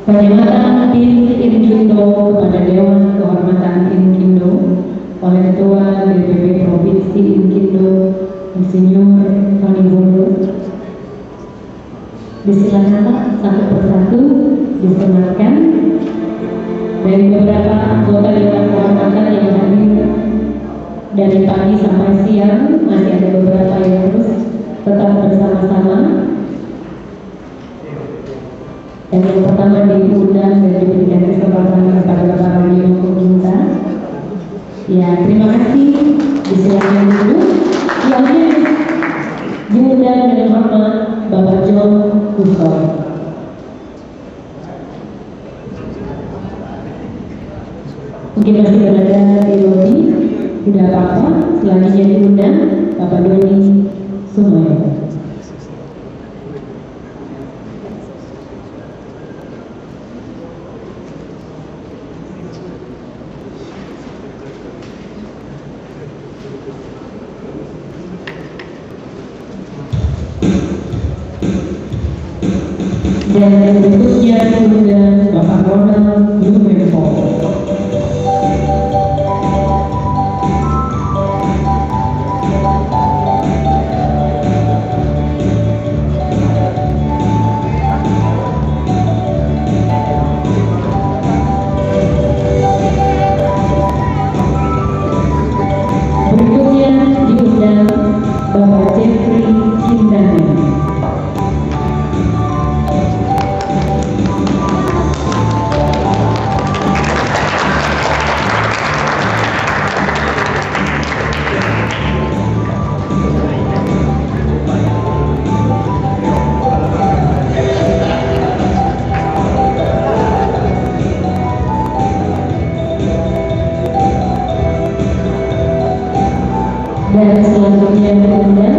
Penyematan PIN Inkindo pada Dewan Kehormatan Inkindo oleh Ketua DPP Provinsi Inkindo Insinyur Tony Bondo. Disilakan Pak, satu persatu disematkan. Dari beberapa anggota Dewan Kehormatan yang hadir dari pagi sampai siang, masih ada beberapa yang terus tetap bersama-sama. Dan yang pertama diundang dan diberikan kesempatan kepada Bapak Radio Kominta. Ya, terima kasih. Disilakan dulu. Yang diundang dengan hormat Bapak John Kusol. Mungkin masih berada di lobi, tidak apa-apa. Selanjutnya diundang Bapak Doni Sumoyo. Dan berikutnya diundang Bapak Ronald Yumenko. Berikutnya diundang Bapak Jeffrey Kindani. Dan selanjutnya diundang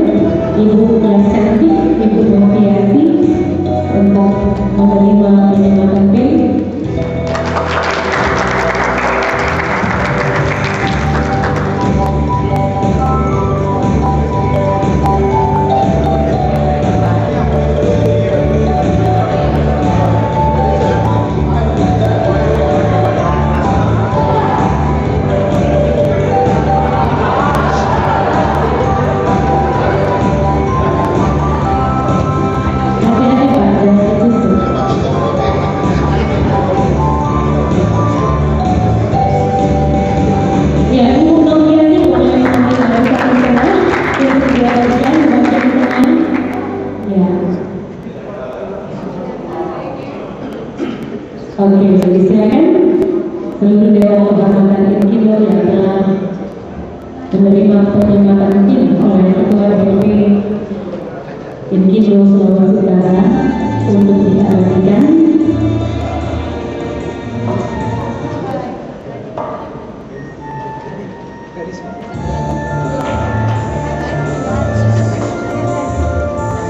Ibu Lasanti, Ibu Noviati untuk menerima penyematan PIN. Oke, silakan seluruh Dewan Kehormatan Inkindo yang telah menerima penyematan PIN oleh Ketua DPP Inkindo Sulawesi Utara untuk diabadikan.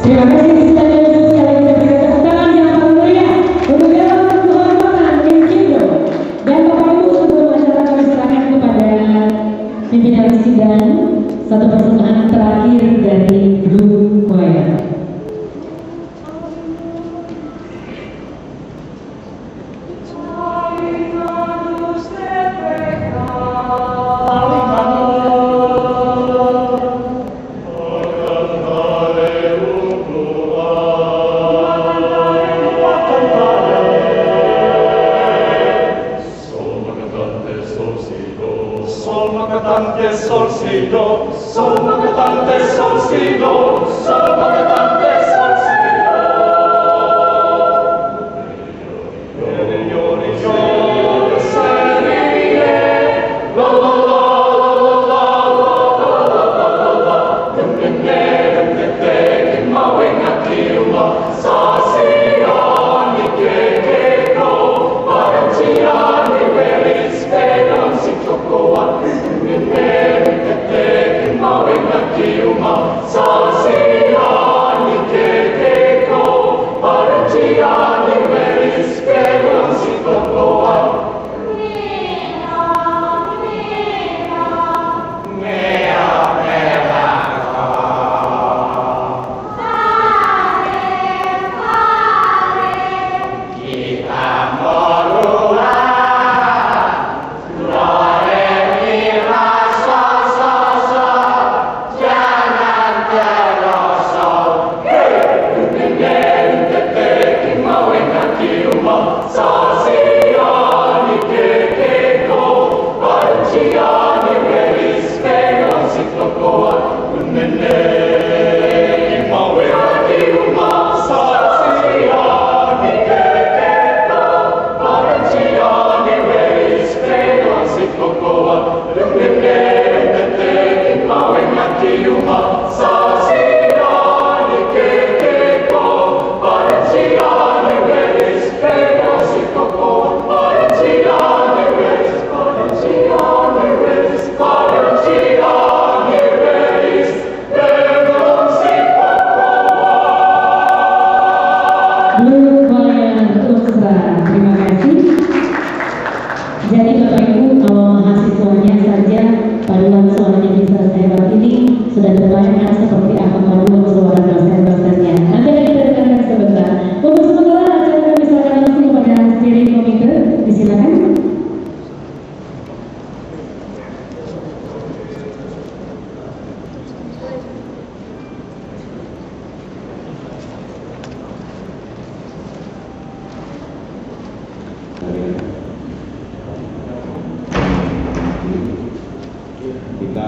Terima kasih. Pimpinan sidang, satu persembahan terakhir dari Blue Choir. Sol, si, do, sol, cantante, sol, si, do, sol, cantante, sol, si, do. Sa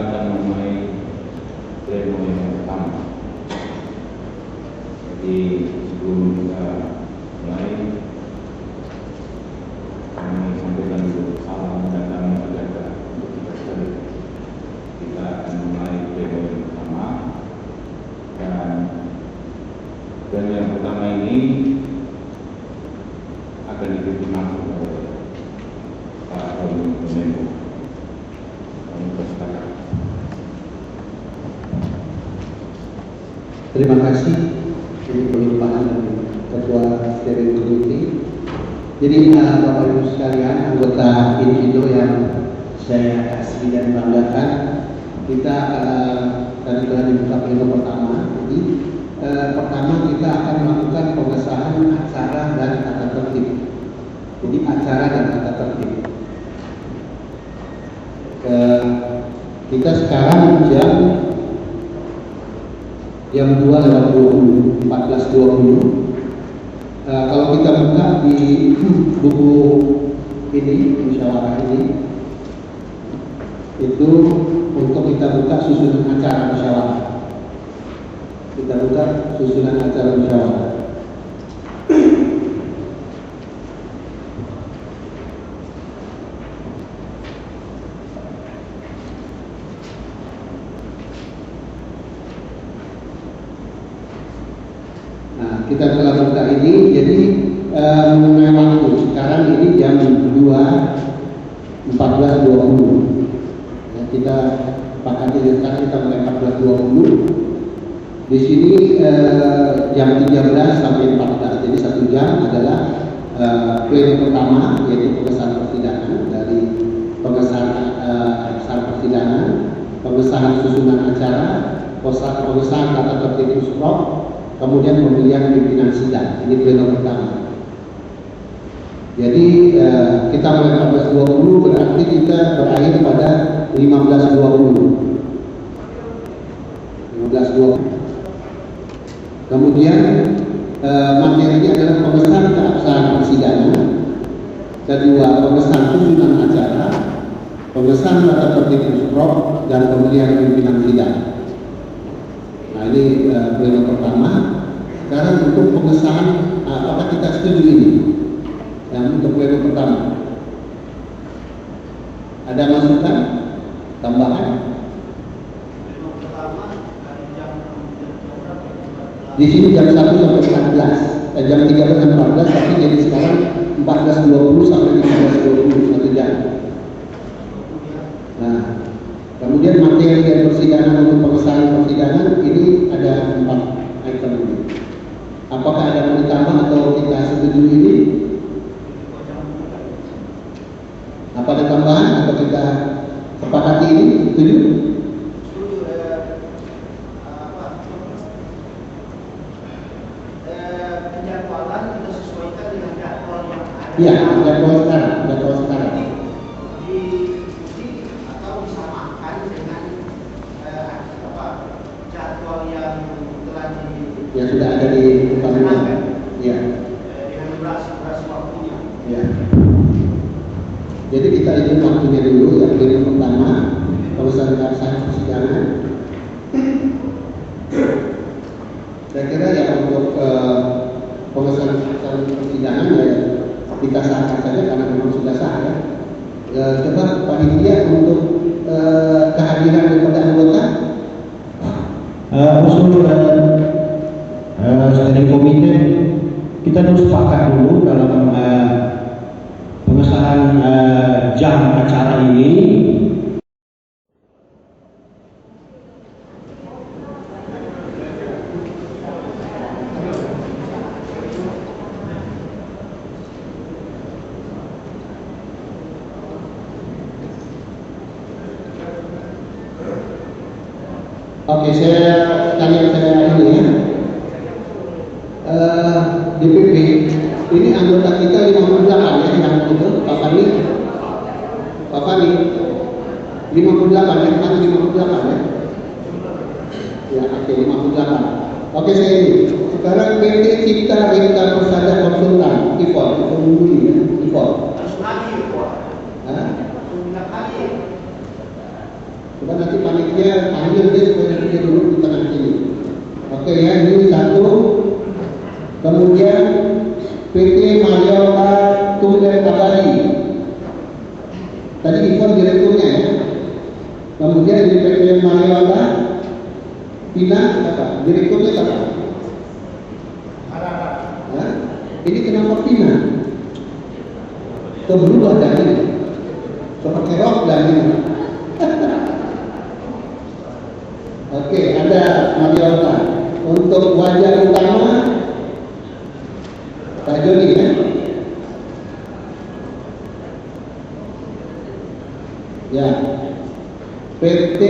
akan memulai pleno yang pertama. Jadi sebelum kita mulai, kami sampaikan dulu salam datang sejahtera untuk kita sekalian. Kita akan mulai pleno yang pertama, dan pleno yang pertama ini akan dipimpin langsung oleh Pak Roni Menko. Terima kasih Pak Ketua Steering Committee. Jadi Bapak Ibu sekalian, anggota Infido yang saya kasih dan banggakan, kita tadi telah dibuka pleno pertama. Jadi pertama kita akan melakukan pengesahan acara dan tata tertib. Jadi acara dan tata tertib. Kita sekarang jam 2.20, 14.20. Kalau kita buka di buku ini, musyawarah ini, itu untuk kita buka susunan acara musyawarah. Kita buka susunan acara musyawarah. Kita telah buka ini, jadi mengenai waktu sekarang ini jam 2.14.20. Ya, kita pakati sekarang kita mulai 14.20. Di sini jam 13 sampai 14, jadi 1 jam adalah pleno pertama, yaitu pengesahan persidangan, dari pengesahan syarat persidangan, pengesahan susunan acara, pengesahan tata tertib usprok, kemudian pemilihan pimpinan sidang. Ini pleno pertama. Jadi kita mulai 14.20 berarti kita berakhir pada 15.20. Kemudian materinya adalah pengesahan keabsahan persidangan, kedua pengesahan susunan acara, pengesahan tata tertib usprok, dan pemilihan pimpinan sidang. Nah, ini pleno pertama. Sekarang untuk pengesahan, apakah kita setuju ini? Yang untuk pleno pertama, ada masukan, tambahan? Di sini jam 1 sampai 14, jam 13 sampai 14, tapi jadi sekarang 14.20 sampai 15.20, 1 jam. Nah, kemudian materi dan persidangan untuk pengesahan persidangan ini ada 4 item ini. Apakah ada yang ditambah atau kita setuju ini? Apa ada tambahan atau kita sepakati ini? Setuju? Penjadwalan kita sesuaikan dengan jadwal yang ada. Iya, jadwal sekarang. Atau disamakan dengan jadwal yang telah yang sudah ada di Parlemen. Iya. Dengan durasi waktunya. Iya. Jadi kita izin waktunya dulu. Yang pleno pertama, pengesahan keabsahan persidangan. Saya kira ya untuk pengesahan persidangan ya kita sahkan saja karena memang sudah sah ya. Coba panitia untuk kehadiran daripada anggota. Usul standing komite kita harus sepakat dulu dalam pengesahan jam acara ini. Oke, saya tanya ini ya. DPP ini anggota kita 58 ya yang itu Pak Fani. Pak Fani 58 ya, kan 58 ya. Ya, oke 58. Oke, saya ini. Sekarang PT Cipta Rita Persada Konsultan, IPOL, itu dulu ya, IPOL. Harus lagi, Pak. Hah? Sudah kali. Coba nanti panitia panggil dia supaya dia duduk di tengah sini. Oke ya, ini satu. Kemudian PT Mariota Tunggal Kabari. Tadi Ivan direkturnya ya. Kemudian di PT Mariota Pina apa? Direkturnya apa? Ya? Ini kenapa Pina? Berubah dari ini. Seperti rok dan ini. Oke, ada Mariota. Untuk wajah utama Pak Joni ya. Ya. PT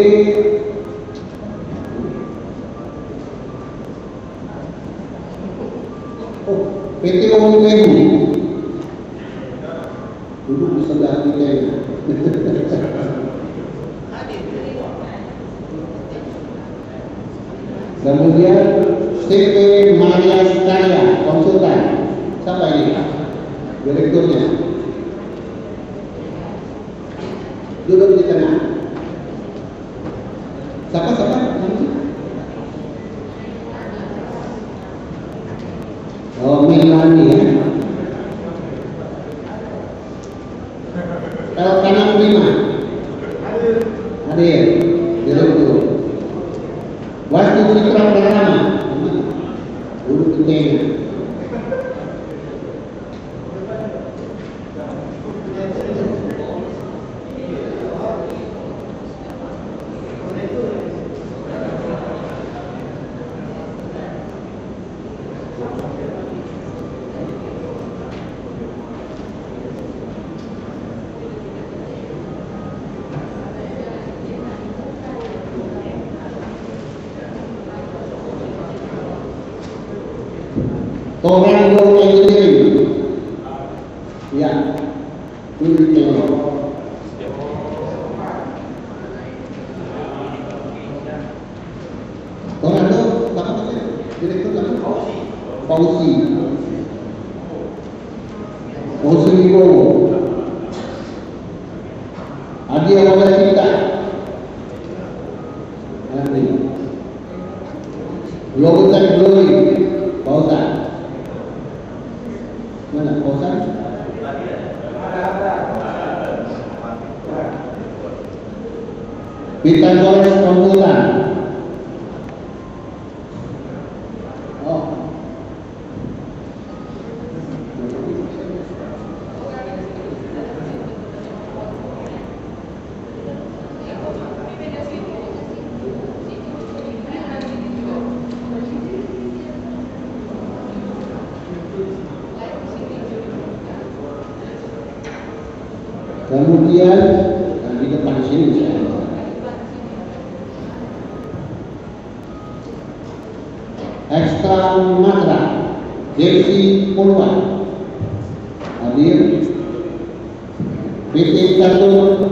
PT Wongewu. Dulu di sebelah kita ini. Kemudian CP Maria Sekaya Konsultan. Siapa ini? Direkturnya. Duduk di tengah. Siapa? Oh, Melani ya. Kanan Prima. Hadir. Direktur. Wastu Citra Pratama. Duduk di tengah. Tornado Engineering. Ya. Ini Tornado apa namanya? Direktur apa? Fauzi. Fauzi Wibowo. Adi Awala Cipta. Logotan Glory. Pausan. Mana Pausan? Pitagoras Komputan. Oh. Kemudian di depan sini saya Ekstra Matra Desi Purwan hadir. PT Catur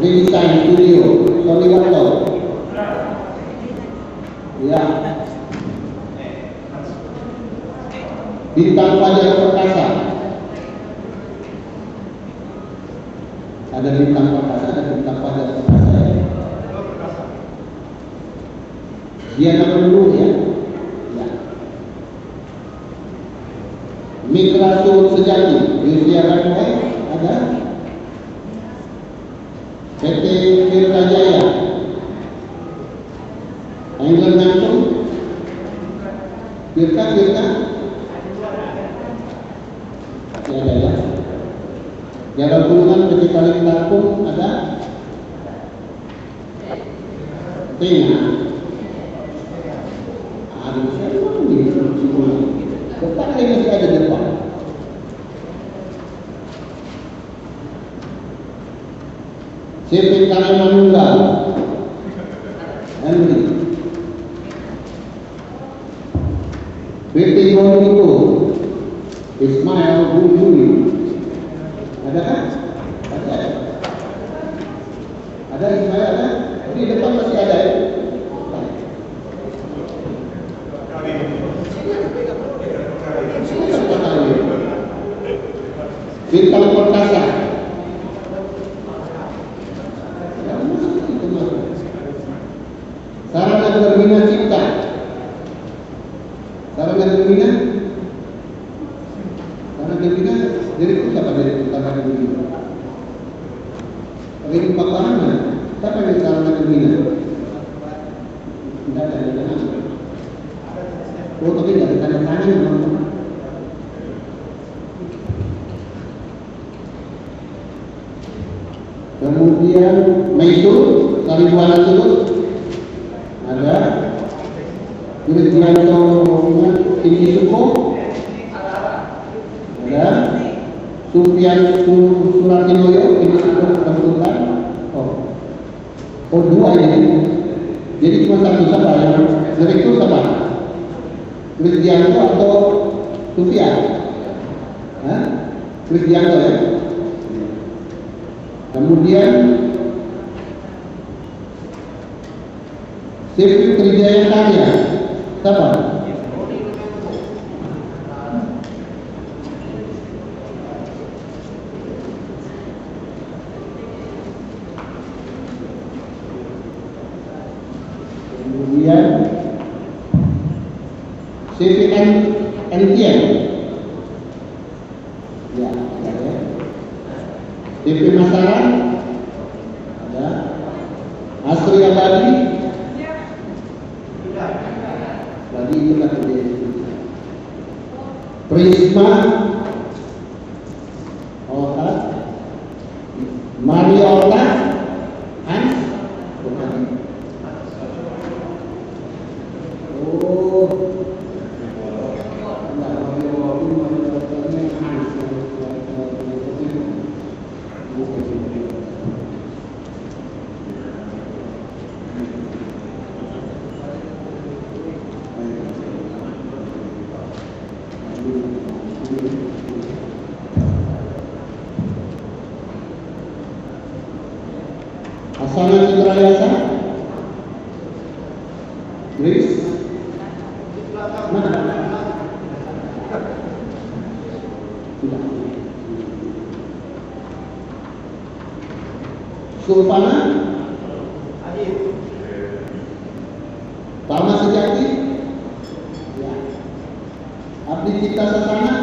Redesign Studio Soliwato ya. Bintang Fajar Perkasa. Ada bintang perkasa, ada bintang Fajar Perkasa. Dia nama dulu ya. Ya. Mitra Sulut Sejati, Yusya ada. PT Firta Jaya, Angler Nangtung, Firta. Ya ada ya. Jalan Tulungan PT Kali Lampung ada. Tina. Depan ini masih ada depan. CP Kalimantan Tunggal, Henry. PT Yoniko, Ismail Bujuri. Ada kan? Ada Ismail ada? Di depan masih ada ya? Bintang Perkasa. Karena Gembina direktur siapa direktur Tanah Gembina? Bagi Pak Parana, siapa yang Tanah Gembina? Tidak ada tanda tangan. Oh, tapi tidak ada tanda tangan memang. Kemudian Maisul Saribuana Turut ada Wiranto Tinggi Suko ada Sufian Suratinoyo Tinggi Suko Konsultan. Oh dua ini. Jadi cuma satu siapa yang direktur siapa? Wiranto atau Sufian? Wiranto ya. Kemudian Sifat Trijaya Karya, siapa? Kemudian Sifat Entian, ya, ada. TV Masalah ada. Asri Abadi tadi itu kan Prisma Ota Maria Ota Hans Asana Citrayasa Grace mana? Tidak. Sulpana Palma Sejati ya. Abdi Cipta Sasana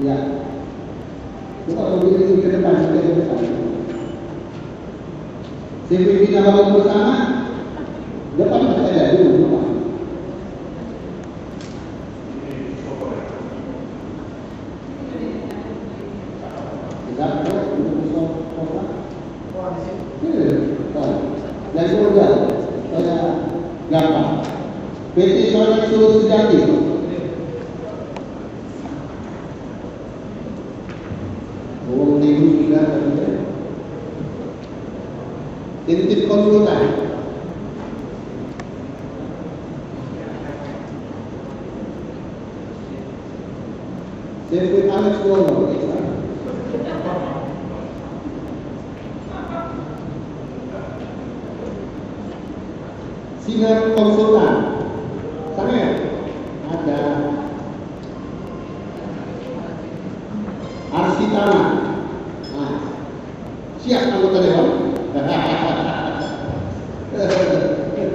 ya. Kita lebih ke depan, CPP Nabawan bersama depan masih ada dulu. Dan kemudian saya gampang. PT Solar Sulu Sejati. Oh, ini juga ada. Intip konsultan. Sirkuit Alex Dono. Sinar konsultan. Sana ya? Ada Arsitana. Nah, siap anggota dewan.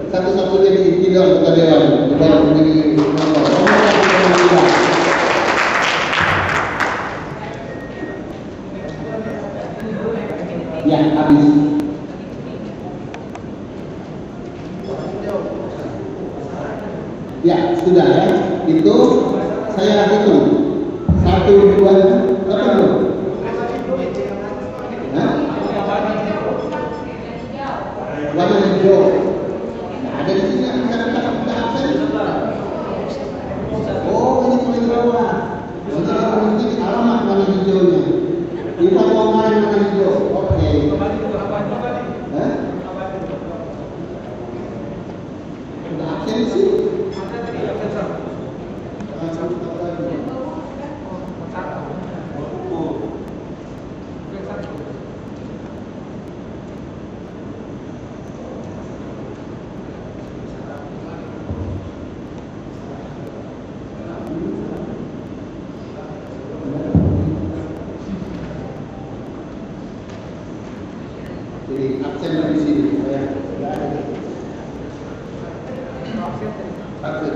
Satu-satunya di tidak anggota dewan baru menjadi ya habis. Ya sudah ya, itu saya hitung 1, 2, apa dulu? Warna hijau. Ada di sini ada absen. Oh, ini kulit bawah. Ini alamat warna hijaunya. Ivan Omar warna hijau. Oke. Sudah absen sih. Jadi absen di sini saya tidak ada. Absen.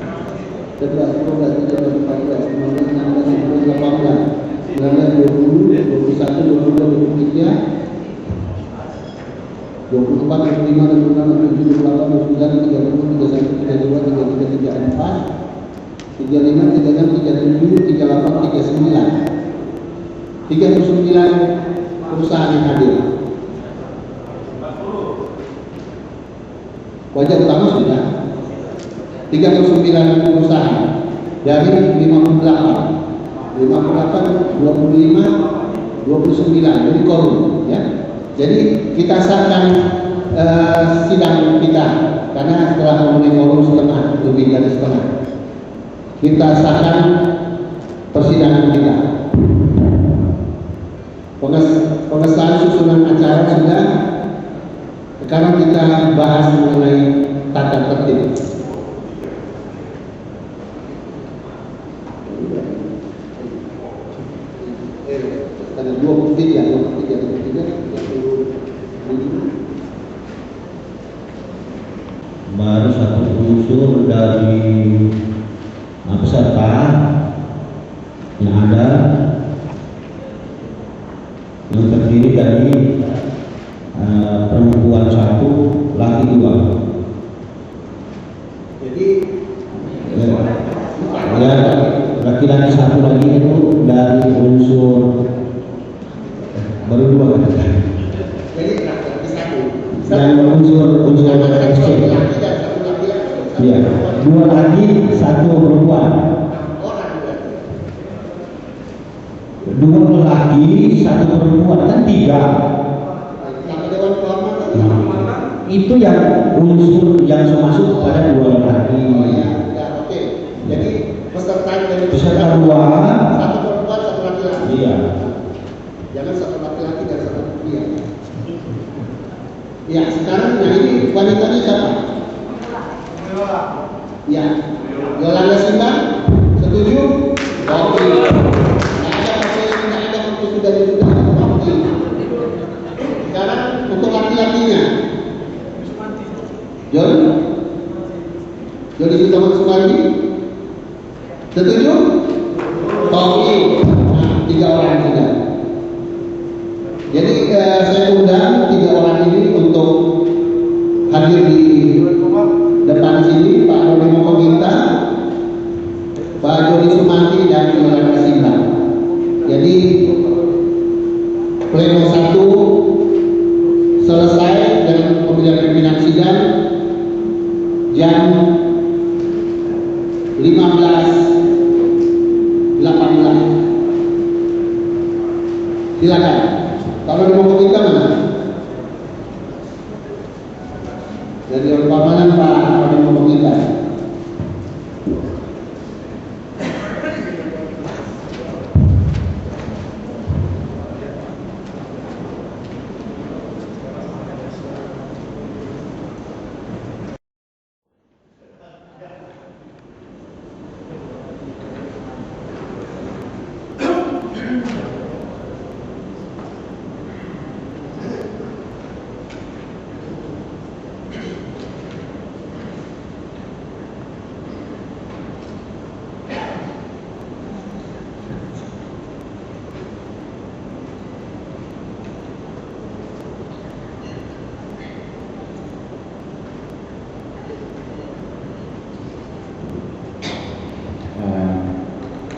perusahaan yang hadir. Wajah utama sudah 39 perusahaan dari 58, 25, 29, jadi korum ya. Jadi kita sahkan sidang kita karena setelah memenuhi korum setengah, lebih dari setengah, kita sahkan persidangan kita. Pengesahan susunan acara sudah. Sekarang kita bahas mengenai tata tertib. Ada 23. Baru satu unsur dari peserta yang ada yang terdiri dari perempuan 1, laki 2. Jadi ya, laki-laki 1 lagi itu dari unsur baru 2 kan? Jadi laki-laki 1. Yang unsur SC. Iya, 2 laki 1 perempuan. 2 laki 1 perempuan kan 3. Itu yang unsur yang masuk pada 2 laki. Oke. Jadi peserta dari Peserta 2, 1 perempuan 1 laki-laki. iya. Jangan 1 laki-laki dan 1 pria. Ya, sekarang nah ini wanitanya siapa? Ya, Yolanda Simba, setuju? Oke. Nggak ada sudah. Oke. Sekarang untuk laki-lakinya, Jody Sutoman Sumardi, setuju? Oke. Nah, 3 orang sudah. Jadi saya undang 3 orang ini untuk hadir di depan sini, Pak Roni Mokoginta, Pak Jody Sumardi dan Yolanda Simba. Jadi pleno 1 selesai dengan pemilihan pimpinan sidang jam 15.18. Silakan. Kalau mau kita mana? Dari Pamanan Pak mau kita.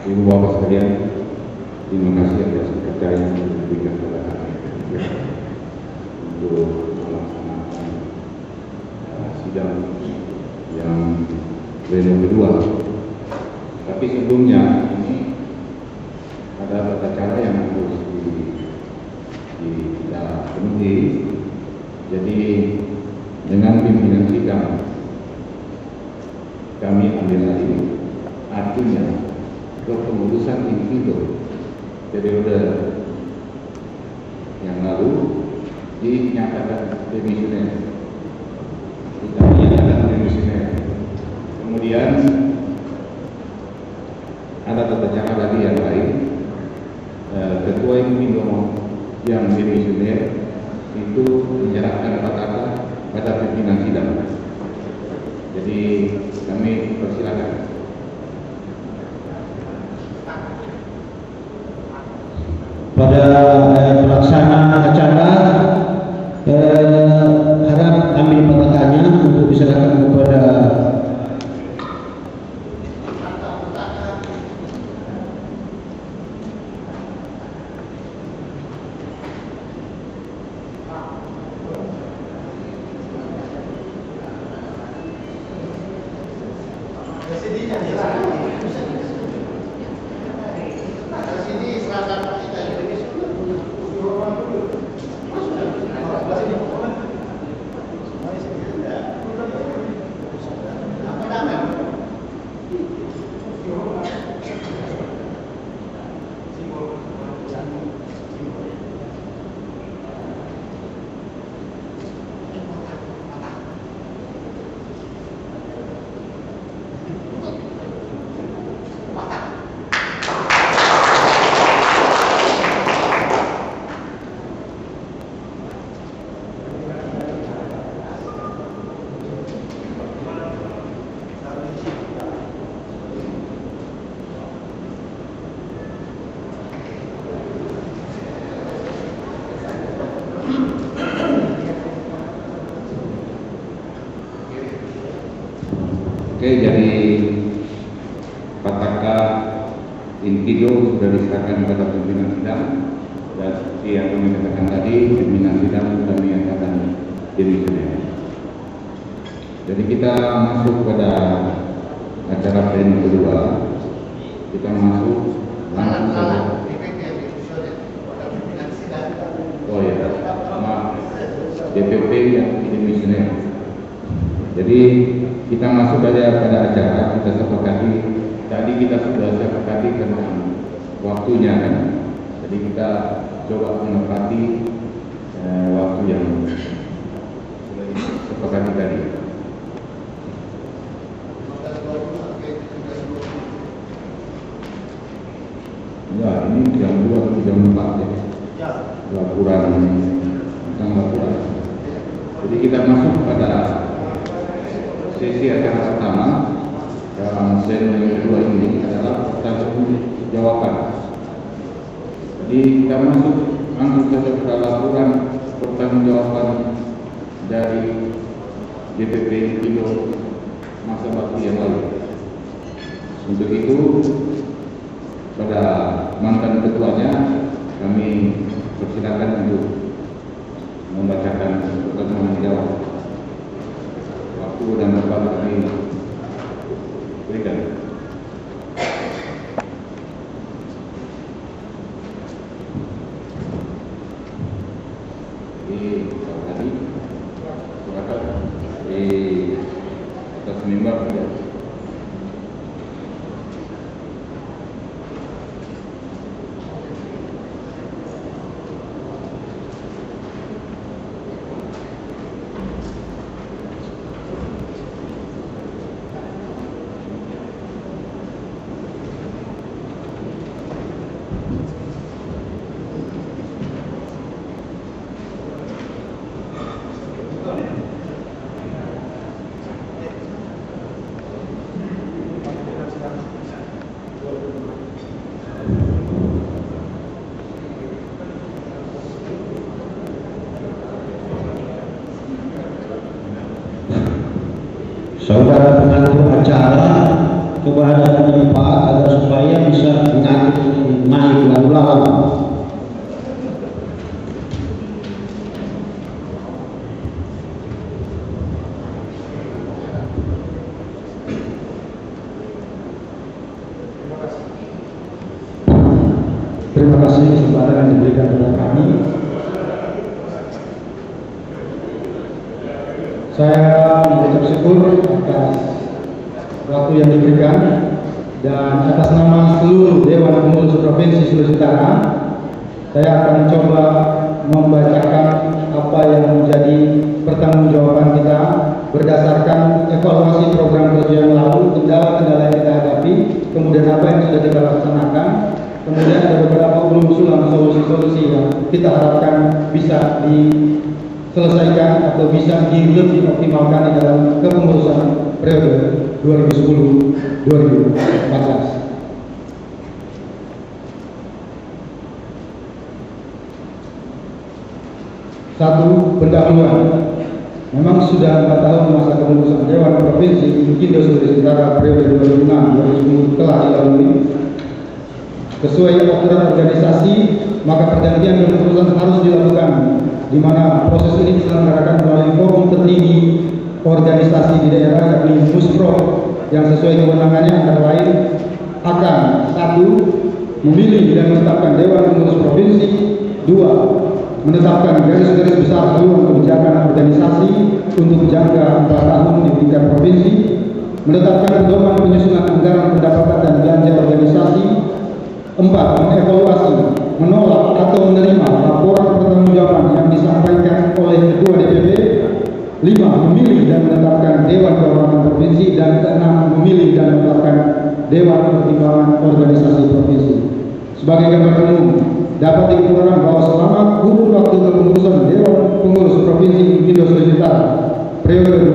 Ibu Bapak sekalian, terima kasih atas kepercayaan yang diberikan kepada kami untuk melaksanakan sidang yang pleno kedua. Tapi sebelumnya ini ada tata cara yang harus kita penuhi, Jadi dengan pimpinan sidang kami ambil alih. Artinya kepengurusan individu periode yang lalu dinyatakan demisioner. Kemudian ada tata cara lagi yang lain. Ketua Individu yang demisioner itu menyerahkan fatwa pada pimpinan sidang. Jadi kami persilakan. Pada pelaksana acara harap ambil petakannya untuk diserahkan kepada Oke, jadi fatwa individu sudah diserahkan kepada pimpinan sidang dan seperti yang kami katakan tadi, pimpinan sidang sudah menyatakan demisioner. Jadi kita masuk pada acara pleno kedua. Kita masuk langsung saja. Oh ya, maaf, DPP yang demisioner. Jadi kita masuk pada acara, kita sepakati. Tadi kita sudah sepakati tentang waktunya kan. Jadi kita coba menepati waktu yang sudah disepakati tadi. Ya, ini jam 2 atau jam 4 ya. Laporan tentang laporan. Jadi kita masuk pada sesi acara pertama dalam sesi yang kedua ini adalah pertanyaan jawaban. Jadi kita masuk langsung saja pada laporan pertanggungjawaban dari DPP Individu masa bakti yang lalu. Untuk itu pada mantan ketuanya kami persilakan untuk membacakan pertanyaan jawab. Waktu dan tempat kami berikan. Tadi silakan di atas mimbar ya. saudara pengatur acara coba ada tempat agar supaya bisa mengatur naik lalu-lalu. Terima kasih kesempatan yang diberikan kepada kami. Saya mengucap syukur atas waktu yang diberikan dan atas nama seluruh Dewan Pengurus Provinsi Sulawesi Utara, saya akan mencoba membacakan apa yang menjadi pertanggungjawaban kita berdasarkan evaluasi program kerja yang lalu, kendala-kendala yang kita hadapi, kemudian apa yang sudah kita laksanakan, kemudian ada beberapa usulan solusi-solusi yang kita harapkan bisa diselesaikan atau bisa lebih optimalkan di dalam kepengurusan periode 2010-2014. Satu, pendahuluan. Memang sudah 4 tahun masa kepengurusan Dewan Provinsi Inkindo Sulawesi Utara periode 2006-2010 telah dilalui. Sesuai aturan organisasi, maka pergantian kepengurusan harus dilakukan, di mana proses ini diselenggarakan melalui forum tertinggi organisasi di daerah, yakni Muspro, yang sesuai kewenangannya antara lain akan 1. Memilih dan menetapkan Dewan Pengurus Provinsi. 2. Menetapkan garis-garis besar haluan kebijakan organisasi untuk jangka 4 tahun di tingkat provinsi. Menetapkan pedoman penyusunan anggaran pendapatan dan belanja organisasi. 4. Mengevaluasi, menolak atau menerima laporan pertanggungjawaban yang disampaikan oleh Ketua DPP. 5. Memilih dan menetapkan Dewan Kehormatan Provinsi. Dan 6. Memilih dan menetapkan Dewan Pertimbangan Organisasi Provinsi. Sebagai gambaran umum, dapat dikemukakan bahwa selama kurun waktu kepengurusan Dewan Pengurus Provinsi Inkindo Sulawesi Utara periode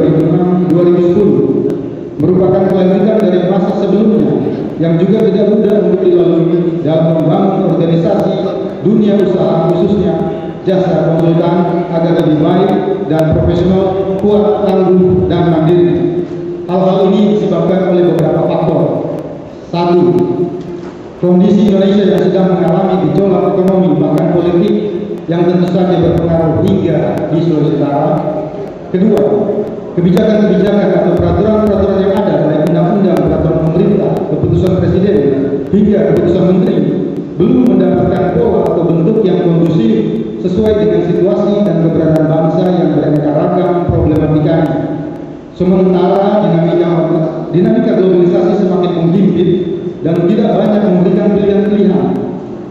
2006-2010 merupakan kelanjutan dari masa sebelumnya yang juga tidak mudah untuk dilalui dalam membangun organisasi dunia usaha, khususnya jasa konsultan agar lebih baik dan profesional, kuat, tangguh, dan mandiri. Hal-hal ini disebabkan oleh beberapa faktor. 1. Kondisi Indonesia yang sedang mengalami gejolak ekonomi bahkan politik yang tentu saja berpengaruh hingga di Sulawesi Utara. Kedua, kebijakan-kebijakan atau peraturan-peraturan yang ada, baik undang-undang, peraturan pemerintah, keputusan presiden, hingga keputusan menteri, belum mendapatkan pola atau bentuk yang kondusif sesuai dengan situasi dan keberadaan bangsa yang beraneka ragam problematikanya. Sementara dinamika globalisasi semakin menghimpit dan tidak banyak memberikan pilihan-pilihan.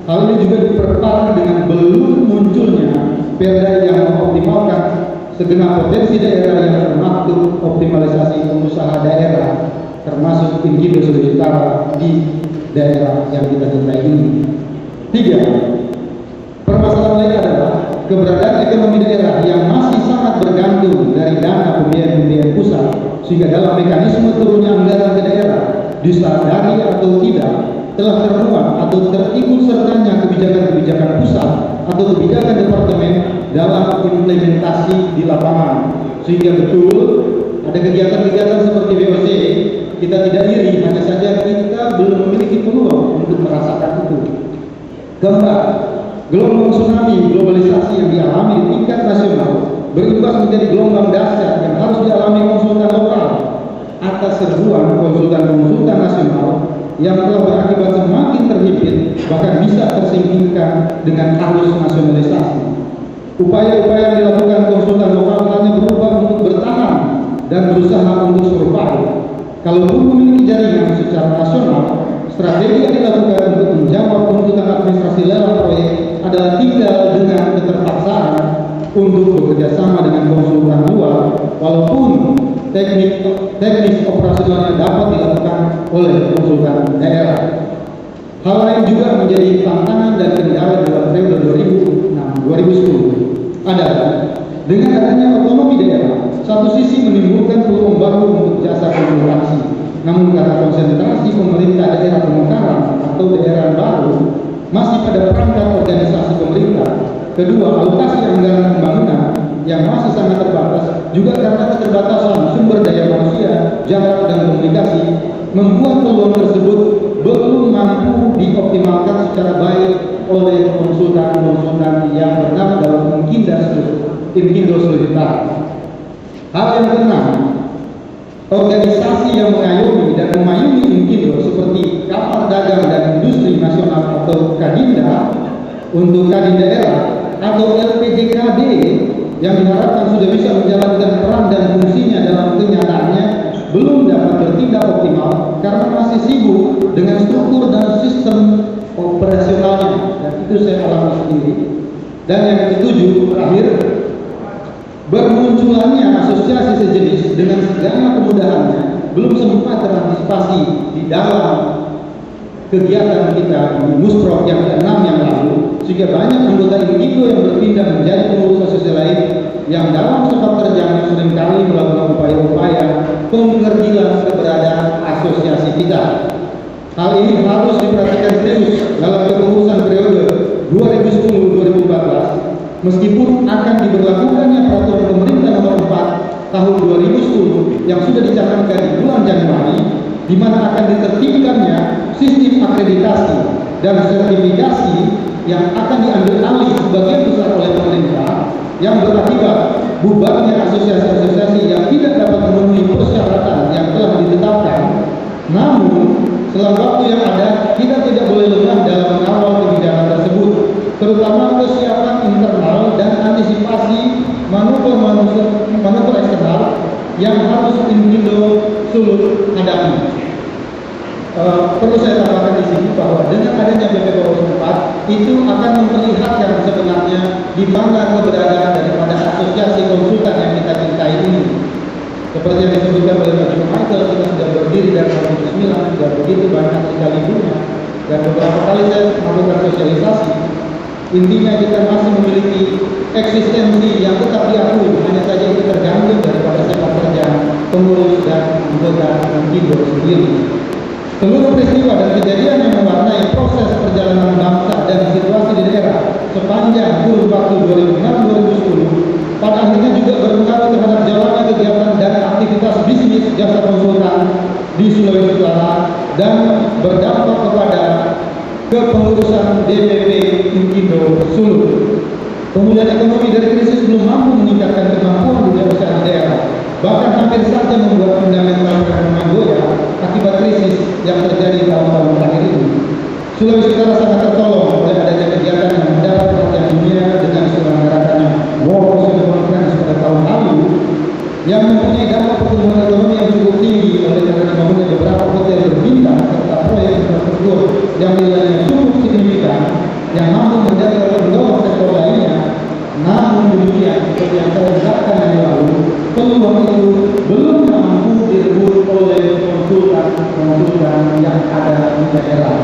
Hal ini juga diperparah dengan belum munculnya perda yang mengoptimalkan segenap potensi daerah yang termaktub optimalisasi pengusaha daerah, termasuk Inkindo Sulawesi Utara di daerah yang kita cintai ini. 3. Permasalahan lain adalah keberadaan ekonomi daerah yang masih sangat bergantung dari dana pembiayaan pusat, sehingga dalam mekanisme turunnya anggaran ke daerah, disadari atau tidak, telah termuat atau terikut sertanya kebijakan-kebijakan pusat atau kebijakan departemen dalam implementasi di lapangan. Sehingga betul ada kegiatan-kegiatan seperti VOC, kita tidak iri, hanya saja kita belum memiliki peluang untuk merasakan itu. Keempat, gelombang tsunami globalisasi yang dialami di tingkat nasional berimbas menjadi gelombang dahsyat yang harus dialami konsultan lokal atas serbuan konsultan-konsultan nasional yang telah berakibat semakin terhimpit, bahkan bisa tersingkirkan dengan arus nasionalisasi. Upaya-upaya yang dilakukan konsultan lokal hanya berubah untuk bertahan dan berusaha untuk survive. Kalau belum memiliki jaringan secara nasional, strategi yang dilakukan untuk menjawab tuntutan administrasi lelang proyek adalah tinggal dengan keterpaksaan untuk bekerja sama dengan konsultan luar, walaupun teknis operasionalnya dapat dilakukan oleh konsultan daerah. Hal lain juga menjadi tantangan dan kendala dalam periode 2006-2010 adalah dengan adanya otonomi daerah, satu sisi menimbulkan peluang baru untuk jasa konsultasi, namun karena konsentrasi pemerintah daerah pemekaran atau daerah baru masih pada perangkat organisasi pemerintah. Kedua, alokasi anggaran pembangunan yang masih sangat terbatas, juga karena keterbatasan sumber daya manusia, jarak dan komunikasi, membuat peluang tersebut belum mampu dioptimalkan secara baik oleh konsultan-konsultan yang bernama dalam Inkindo Sulawesi Utara. Hal yang keenam, organisasi yang mengayomi dan memayungi Inkindo seperti Kamar Dagang dan Industri Nasional atau Kadinda untuk Kadin daerah atau LPJKD yang diharapkan sudah bisa menjalankan peran dan fungsinya dalam kenyataannya belum dapat bertindak optimal karena masih sibuk dengan struktur dan sistem operasionalnya, dan itu saya alami sendiri. Dan yang ketujuh, terakhir, bermunculannya asosiasi sejenis dengan segala kemudahannya belum sempat terantisipasi di dalam kegiatan kita di Musprok yang ke-6 yang lalu, sehingga banyak anggota individu yang berpindah menjadi pengurus asosiasi lain yang dalam sepak terjang seringkali melakukan upaya-upaya penggerdilan keberadaan asosiasi kita. Hal ini harus diperhatikan serius dalam kepengurusan periode 2010-2014, meskipun akan diberlakukannya peraturan pemerintah nomor 4 tahun 2010 yang sudah dicanangkan di bulan Januari, di mana akan ditertibkannya sistem akreditasi dan sertifikasi yang akan diambil alih sebagian besar oleh pemerintah, yang berakibat bubarnya asosiasi-asosiasi yang tidak dapat memenuhi persyaratan yang telah ditetapkan. Namun, selama waktu yang ada, kita tidak boleh lengah dalam mengawal kebijakan tersebut, terutama kesiapan internal dan antisipasi manuver eksternal yang harus Inkindo Sulut hadapi. Perlu saya tambahkan di sini bahwa dengan adanya BP Poros 4 itu akan memperlihatkan sebenarnya di mana keberadaan daripada asosiasi konsultan yang kita cintai ini. Seperti yang disebutkan oleh Pak Michael, kita sudah berdiri dari tahun 2009, sudah begitu banyak sekali dunia, dan beberapa kali saya melakukan sosialisasi. Intinya kita masih memiliki eksistensi yang tetap diakui, hanya saja itu tergantung daripada sepak terjang pengurus dan anggota Inkindo sendiri. Seluruh peristiwa dan kejadian yang mewarnai proses perjalanan bangsa dan situasi di daerah sepanjang kurun waktu 2006-2010 pada akhirnya juga berpengaruh terhadap jalannya kegiatan dan aktivitas bisnis jasa konsultan di Sulawesi Utara dan berdampak kepada kepengurusan DPP Inkindo Sulut. Pemulihan ekonomi dari krisis belum mampu meningkatkan kemampuan dunia usaha daerah, bahkan hampir saja membuat fundamental perekonomian goyah akibat krisis yang terjadi tahun-tahun terakhir ini. Sulawesi Utara sangat tertolong oleh adanya kegiatan yang mendapat perhatian dunia dengan diselenggarakannya World Social Conference pada tahun lalu, yang mempunyai dampak pertumbuhan ekonomi yang cukup tinggi oleh karena dibangunnya beberapa hotel berbintang serta proyek infrastruktur yang nilainya cukup signifikan yang mampu mendorong sektor lainnya. Namun demikian, seperti yang saya katakan yang lalu, peluang itu belum mampu direbut oleh konsultan yang ada di daerah.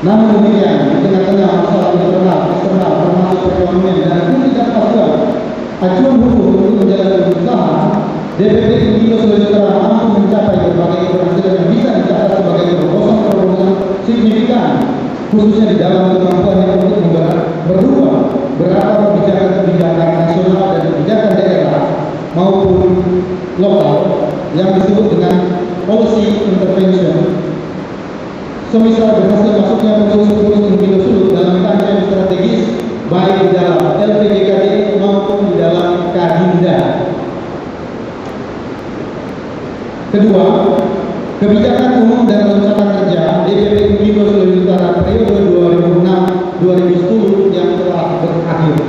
Namun demikian, di tengah-tengah masalah internal, eksternal, termasuk perekonomian dan ketidakpastian acuan hukum untuk menjalankan usaha, DPP Inkindo Sulawesi Utara mampu mencapai berbagai keberhasilan yang bisa dicatat sebagai terobosan signifikan, khususnya di dalam kemampuannya untuk merubah beberapa kebijakan nasional dan kebijakan daerah maupun lokal yang disebut dengan policy intervention. Semisal berhasil masuknya pengurus-pengurus Inkindo Sulut dalam kancah strategis baik di dalam LPGKD maupun di dalam Kadinda. Kedua, kebijakan umum dan rencana kerja DPP Inkindo Sulawesi Utara periode 2006-2010 yang telah berakhir.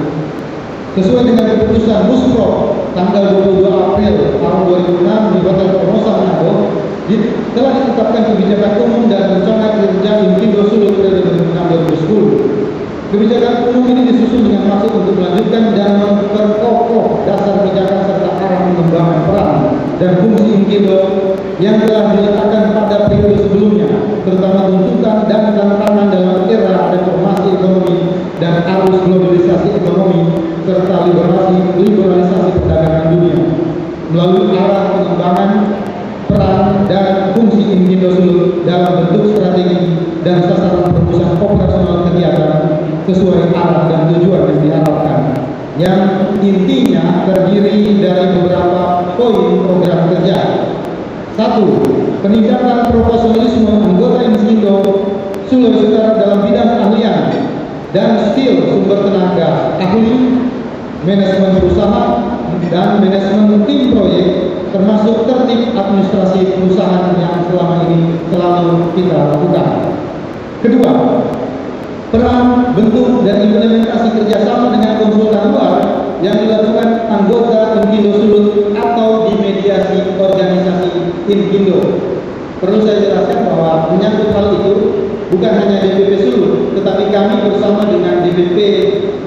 Sesuai dengan keputusan Musprok tanggal 22 April tahun 2006 di Hotel Formosa Manado, telah ditetapkan kebijakan umum dan rencana kerja Inkindo Sulut periode 2006-2010. Kebijakan umum ini disusun dengan maksud untuk melanjutkan dan memperkokoh dasar kebijakan serta arah pengembangan peran dan fungsi Inkindo yang telah diletakkan pada periode sebelumnya, terutama tuntutan dan tantangan dalam era reformasi ekonomi dan arus globalisasi ekonomi serta liberalisasi perdagangan dunia melalui arah pengembangan peran dan fungsi Inkindo Sulut dalam bentuk strategi dan sasaran perumusan operasional kegiatan sesuai arah dan tujuan yang diharapkan, yang intinya terdiri dari beberapa poin program kerja. 1. Peningkatan profesionalisme anggota Inkindo Sulawesi Utara dalam bidang keahlian dan skill sumber tenaga ahli, manajemen perusahaan dan manajemen tim proyek, termasuk tertib administrasi perusahaan yang selama ini selalu kita lakukan. Kedua, peran, bentuk, dan implementasi kerjasama dengan konsultan luar yang dilakukan anggota Inkindo Sulut atau di mediasi organisasi Inkindo. Perlu saya jelaskan bahwa menyangkut hal itu bukan hanya DPP Sulut, tetapi kami bersama dengan DPP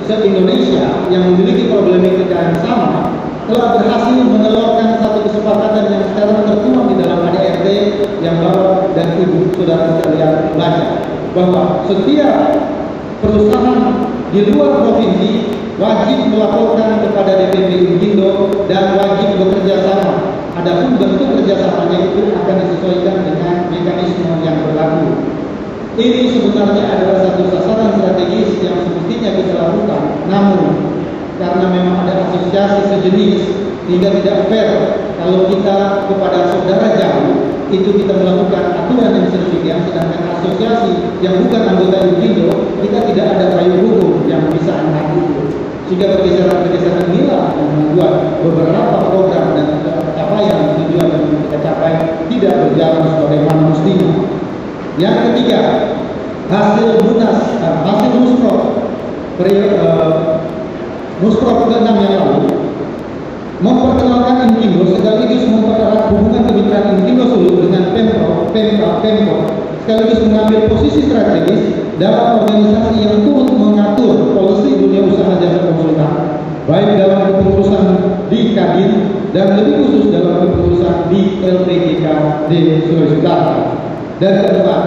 se-Indonesia yang memiliki problematika yang sama telah berhasil menelurkan satu kesepakatan yang sekarang tertuang di dalam ADRT yang Bapak dan Ibu saudara sekalian baca, bahwa setiap perusahaan di luar provinsi wajib melaporkan kepada DPP Inkindo dan wajib bekerja sama. Adapun bentuk kerjasamanya itu akan disesuaikan dengan mekanisme yang berlaku. Ini sebenarnya adalah satu sasaran strategis yang semestinya kita lakukan. Namun, karena memang ada asosiasi sejenis, hingga tidak fair kalau kita kepada saudara jauh itu kita melakukan aturan yang sedemikian, sedangkan asosiasi yang bukan anggota Inkindo kita tidak ada payung hukum yang bisa mengatur itu. Sehingga pergeseran-pergeseran inilah yang membuat beberapa program dan capaian tujuan yang kita capai tidak berjalan sebagaimana mestinya. Yang ketiga, hasil Musprok ke-6 yang lalu memperkenalkan Inkindo sekaligus mempererat hubungan kemitraan Inkindo Sulut dengan Pemprov, sekaligus mengambil posisi strategis dalam organisasi yang turut mengatur polisi dunia usaha jasa konsultan, baik dalam kepengurusan di Kadin dan lebih khusus dalam kepengurusan di LPGK di Sulawesi Utara. Dan keempat,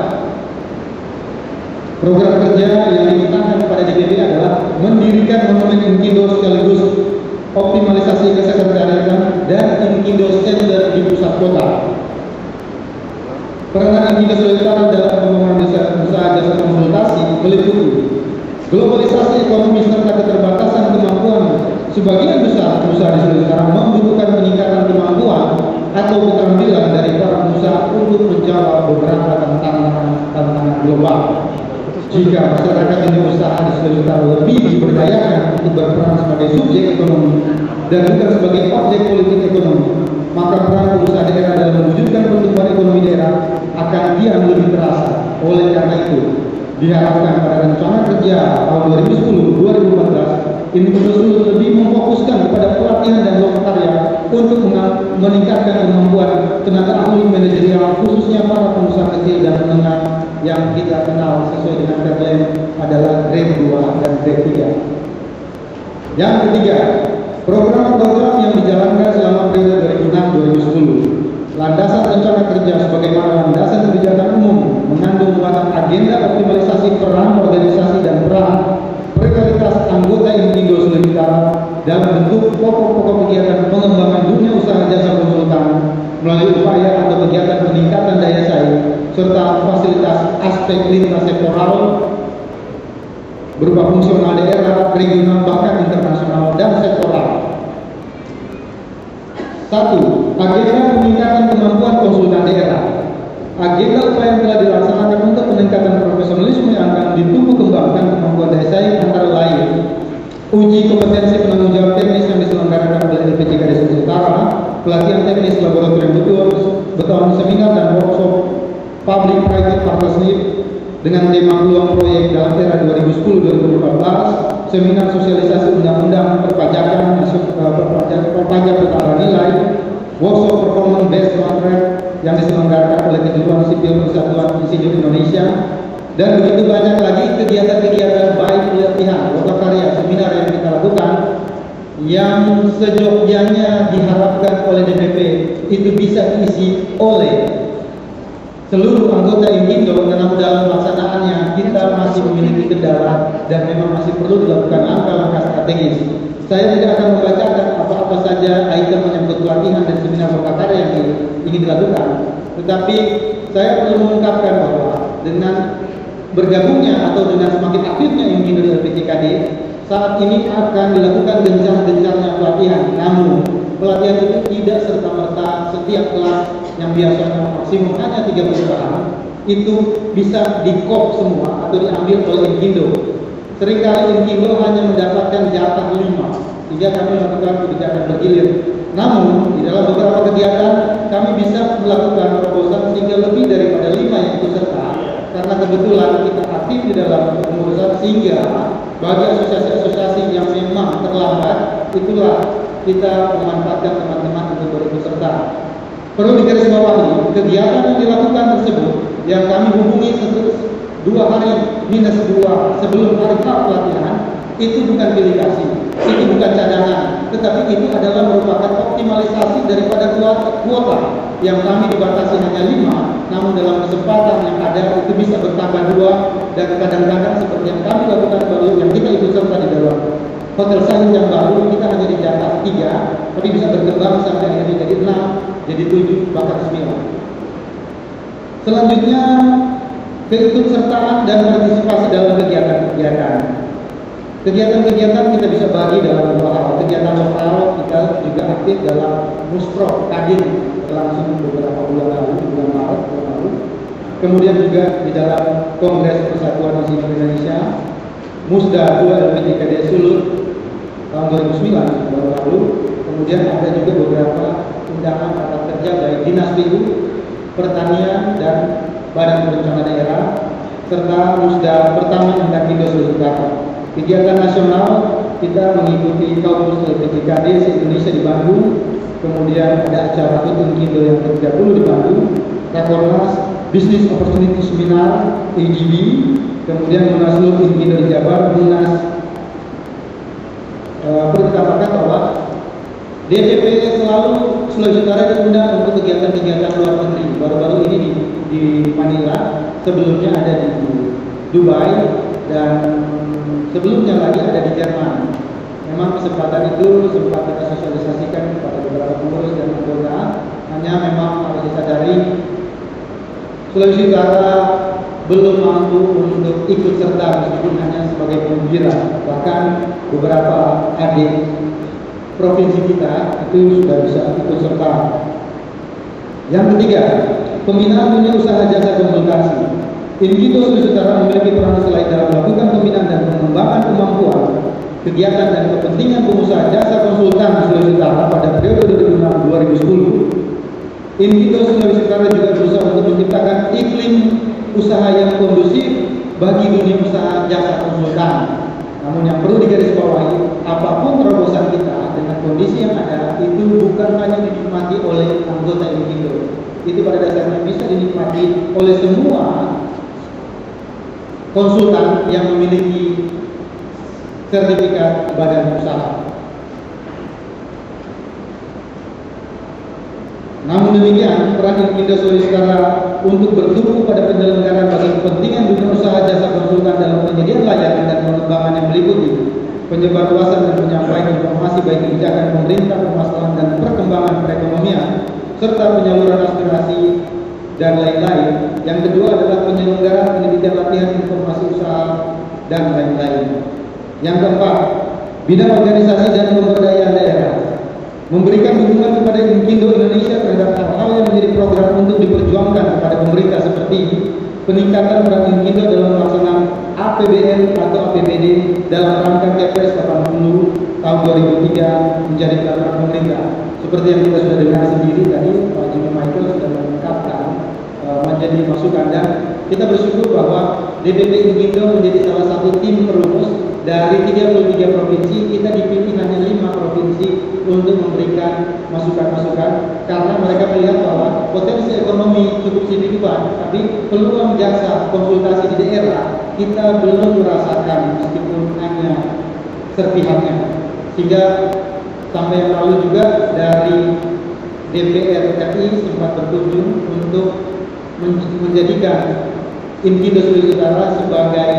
program kerja yang dimintakan kepada DPP adalah mendirikan monumen Inkindo sekaligus optimalisasi kesekretariatan dan Inkindo Center di pusat kota. Peranan Inkindo Sulawesi Utara dalam pengembangan usaha jasa konsultasi meliputi globalisasi ekonomi serta keterbatasan kemampuan sebagian besar usaha di Sulawesi Utara membutuhkan peningkatan kemampuan atau keterampilan dari para pengusaha untuk menjawab beberapa tantangan global. Jika masyarakat dunia usaha di Sulawesi Utara lebih diberdayakan untuk berperan sebagai subjek ekonomi dan bukan sebagai objek politik ekonomi, maka peran pengusaha daerah dalam mewujudkan pertumbuhan ekonomi daerah akan kian lebih terasa. Oleh karena itu, diharapkan pada rencana kerja tahun 2010-2014 Inkindo Sulut lebih memfokuskan kepada pelatihan dan lokakarya untuk meningkatkan kemampuan tenaga ahli manajerial, khususnya para pengusaha kecil dan menengah yang kita kenal sesuai dengan tagline adalah grade 2 dan grade 3. Yang ketiga, program-program yang dijalankan selama periode 2006-2010. Landasan rencana kerja sebagaimana landasan kebijakan umum mengandung muatan agenda optimalisasi peran organisasi dan peran berkualitas anggota Inkindo Sulawesi Utara dalam bentuk pokok-pokok kegiatan pengembangan dunia usaha jasa konsultan melalui upaya atau kegiatan peningkatan daya saing serta fasilitas aspek lintas sektoral berupa fungsional daerah, regional, bahkan internasional dan sektoral. 1. Agenda peningkatan kemampuan konsultan daerah. Agenda upaya yang telah dilaksanakan untuk peningkatan profesionalisme yang akan ditumbuh kembangkan kemampuan daya saing antara lain uji kompetensi penanggung jawab teknis yang diselenggarakan oleh LPGK di Sulawesi Utara, pelatihan teknis laboratorium beton, seminar dan workshop public private partnership dengan tema peluang proyek dalam era 2010-2014, seminar sosialisasi undang-undang perpajakan perpajak bertambah nilai, workshop performance based contract yang diselenggarakan oleh Kejuruan Sipil Persatuan Insinyur Indonesia, dan begitu banyak lagi kegiatan-kegiatan baik pelatihan, lokakarya, seminar yang kita lakukan yang sejognyanya diharapkan oleh DPP itu bisa diisi oleh seluruh anggota Inkindo, karena dalam pelaksanaannya kita masih memiliki kendala dan memang masih perlu dilakukan langkah-langkah strategis. Saya tidak akan membacakan apa-apa saja item menyangkut pelatihan dan seminar lokakarya yang ingin dilakukan, tetapi saya perlu mengungkapkan bahwa dengan bergabungnya atau dengan semakin aktifnya Inkindo di LPGKD, saat ini akan dilakukan gencar-gencarnya pelatihan. Namun pelatihan itu tidak serta-merta setiap kelas yang biasanya maksimum hanya 3 perusahaan itu bisa di-cop semua atau diambil oleh Inkindo. Seringkali Inkindo hanya mendapatkan jatah 5, sehingga kami melakukan kebijakan bergilir. Namun di dalam beberapa kegiatan kami bisa melakukan proposal sehingga lebih daripada 5 yang ikut serta, karena kebetulan kita aktif di dalam pengurusan Pusat, sehingga bagi asosiasi-asosiasi yang memang terlambat, itulah kita memanfaatkan teman-teman untuk berikut serta. Perlu digarisbawahi, kegiatan yang dilakukan tersebut yang kami hubungi 2 hari -2 sebelum hari pelatihan, itu bukan delegasi, itu bukan cadangan, tetapi itu adalah merupakan optimalisasi daripada kuota yang kami dibatasi hanya 5, namun dalam kesempatan yang ada itu bisa bertambah 2, dan kadang-kadang seperti yang kami lakukan baru yang kita ikut serta di dalam hotel Sahid yang baru, kita hanya dijatah 3, tapi bisa berkembang sampai akhirnya jadi 6, jadi 7, bahkan 9. Selanjutnya, keikutsertaan dan partisipasi dalam kegiatan-kegiatan. Kegiatan-kegiatan kita bisa bagi dalam 2 hal. Kegiatan lokal kita juga aktif dalam Muspro Kadin berlangsung beberapa bulan lalu, bulan Maret bulan lalu. Kemudian juga di dalam Kongres Persatuan Muslim Indonesia, Musda 2 LPTKD Sulut tahun 2009 baru lalu. Kemudian ada juga beberapa undangan rapat kerja baik Dinas PU, Pertanian dan Badan Perencanaan Daerah, serta Musda pertama Indakindo Sulawesi Utara. Kegiatan nasional kita mengikuti Kampus LPTKD se-Indonesia di Bandung, kemudian ada acara Inkindo yang ke-30 di Bandung, Rakornas Business Opportunity Seminar AGB, kemudian Munaslup Inkindo di Jabar, Munas. Perlu ditambahkan bahwa DPP selalu Sulawesi Utara diundang untuk kegiatan-kegiatan luar negeri. Baru-baru ini di Manila, sebelumnya ada di Dubai, dan sebelumnya lagi ada di Jerman. Memang kesempatan itu sempat kita sosialisasikan kepada beberapa pengurus dan anggota. Hanya memang harus disadari Sulawesi Utara belum mampu untuk ikut serta meskipun hanya sebagai pembira. Bahkan beberapa adik provinsi kita itu sudah bisa ikut serta. Yang ketiga, pembinaan dunia usaha jasa konsultasi. Inkindo Sulawesi Utara memiliki peran selain dalam melakukan pembinaan dan pengembangan kemampuan, kegiatan dan kepentingan pengusaha jasa konsultan Sulawesi Utara pada periode 2006-2010. Inkindo Sulawesi Utara juga berusaha untuk menciptakan iklim usaha yang kondusif bagi dunia usaha jasa konsultan. Namun yang perlu digarisbawahi, apapun terobosan kita dengan kondisi yang ada itu bukan hanya dinikmati oleh anggota Inkindo. Itu pada dasarnya bisa dinikmati oleh semua konsultan yang memiliki sertifikat badan usaha. Namun demikian, peran Inkindo Sulawesi Utara untuk bertumbuh pada penyelenggaraan bagi kepentingan dunia usaha jasa konsultan dalam penyediaan layanan dan pengembangan yang meliputi penyebarluasan dan penyampaian informasi baik kebijakan pemerintah, permasalahan dan perkembangan perekonomian, serta penyaluran aspirasi dan lain-lain. Yang kedua adalah penyelenggaraan penelitian latihan informasi usaha dan lain-lain. Yang keempat, bidang organisasi dan pemberdayaan daerah, memberikan dukungan kepada Inkindo Indonesia terhadap hal-hal yang menjadi program untuk diperjuangkan kepada pemerintah seperti peningkatan peran Inkindo dalam pelaksanaan APBN atau APBD dalam rangka Kepres 80 tahun 2003 menjadi peraturan pemerintah. Seperti yang kita sudah dengar sendiri tadi, Pak Jimmy Michael sudah mengungkapkan menjadi masukan, dan kita bersyukur bahwa DPP Inkindo menjadi salah satu tim perumus dari 33 provinsi. Kita dipilih hanya 5 provinsi untuk memberikan masukan-masukan karena mereka melihat bahwa potensi ekonomi cukup signifikan, tapi peluang jasa konsultasi di daerah kita belum merasakan meskipun hanya serpihannya. Sehingga sampai yang lalu juga dari DPR RI sempat berkunjung untuk menjadikan Inkindo Sulawesi Utara sebagai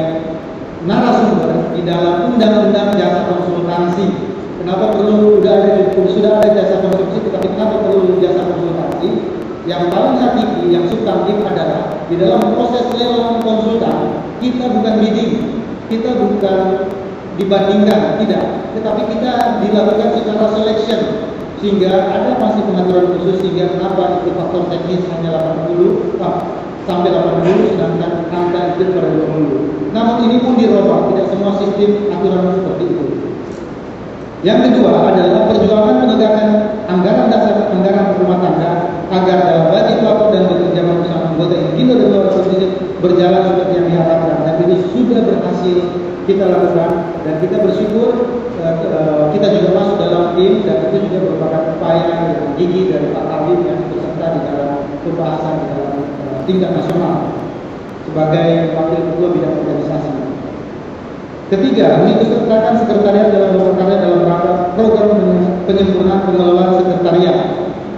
narasumber di dalam undang-undang jasa konsultansi. Kenapa perlu sudah ada jasa konsultansi, tetapi kenapa perlu jasa konsultansi? Yang paling hakiki, yang substantif adalah di dalam proses lelang konsultan kita bukan bidding, kita bukan dibandingkan, tidak, tetapi kita dilakukan secara selection, sehingga ada masih pengaturan khusus sehingga kenapa itu faktor teknis hanya 80 sampai 80, sedangkan angka itu pada 20. Namun ini pun dirubah, tidak semua sistem aturan seperti itu. Yang kedua adalah perjuangan menegakkan anggaran dasar anggaran rumah tangga agar dalam budget lapor dan bekerja bersama anggota Inkindo dan luar provinsi berjalan seperti yang diharapkan, dan itu sudah berhasil itu juga merupakan upaya yang gigih dari Pak Habib yang berserta di dalam pembahasan di dalam tingkat nasional sebagai wakil ketua bidang organisasi. Ketiga, mengikutsertakan sekretariat dalam berkarya dalam rangka program penyempurnaan pengelolaan sekretariat,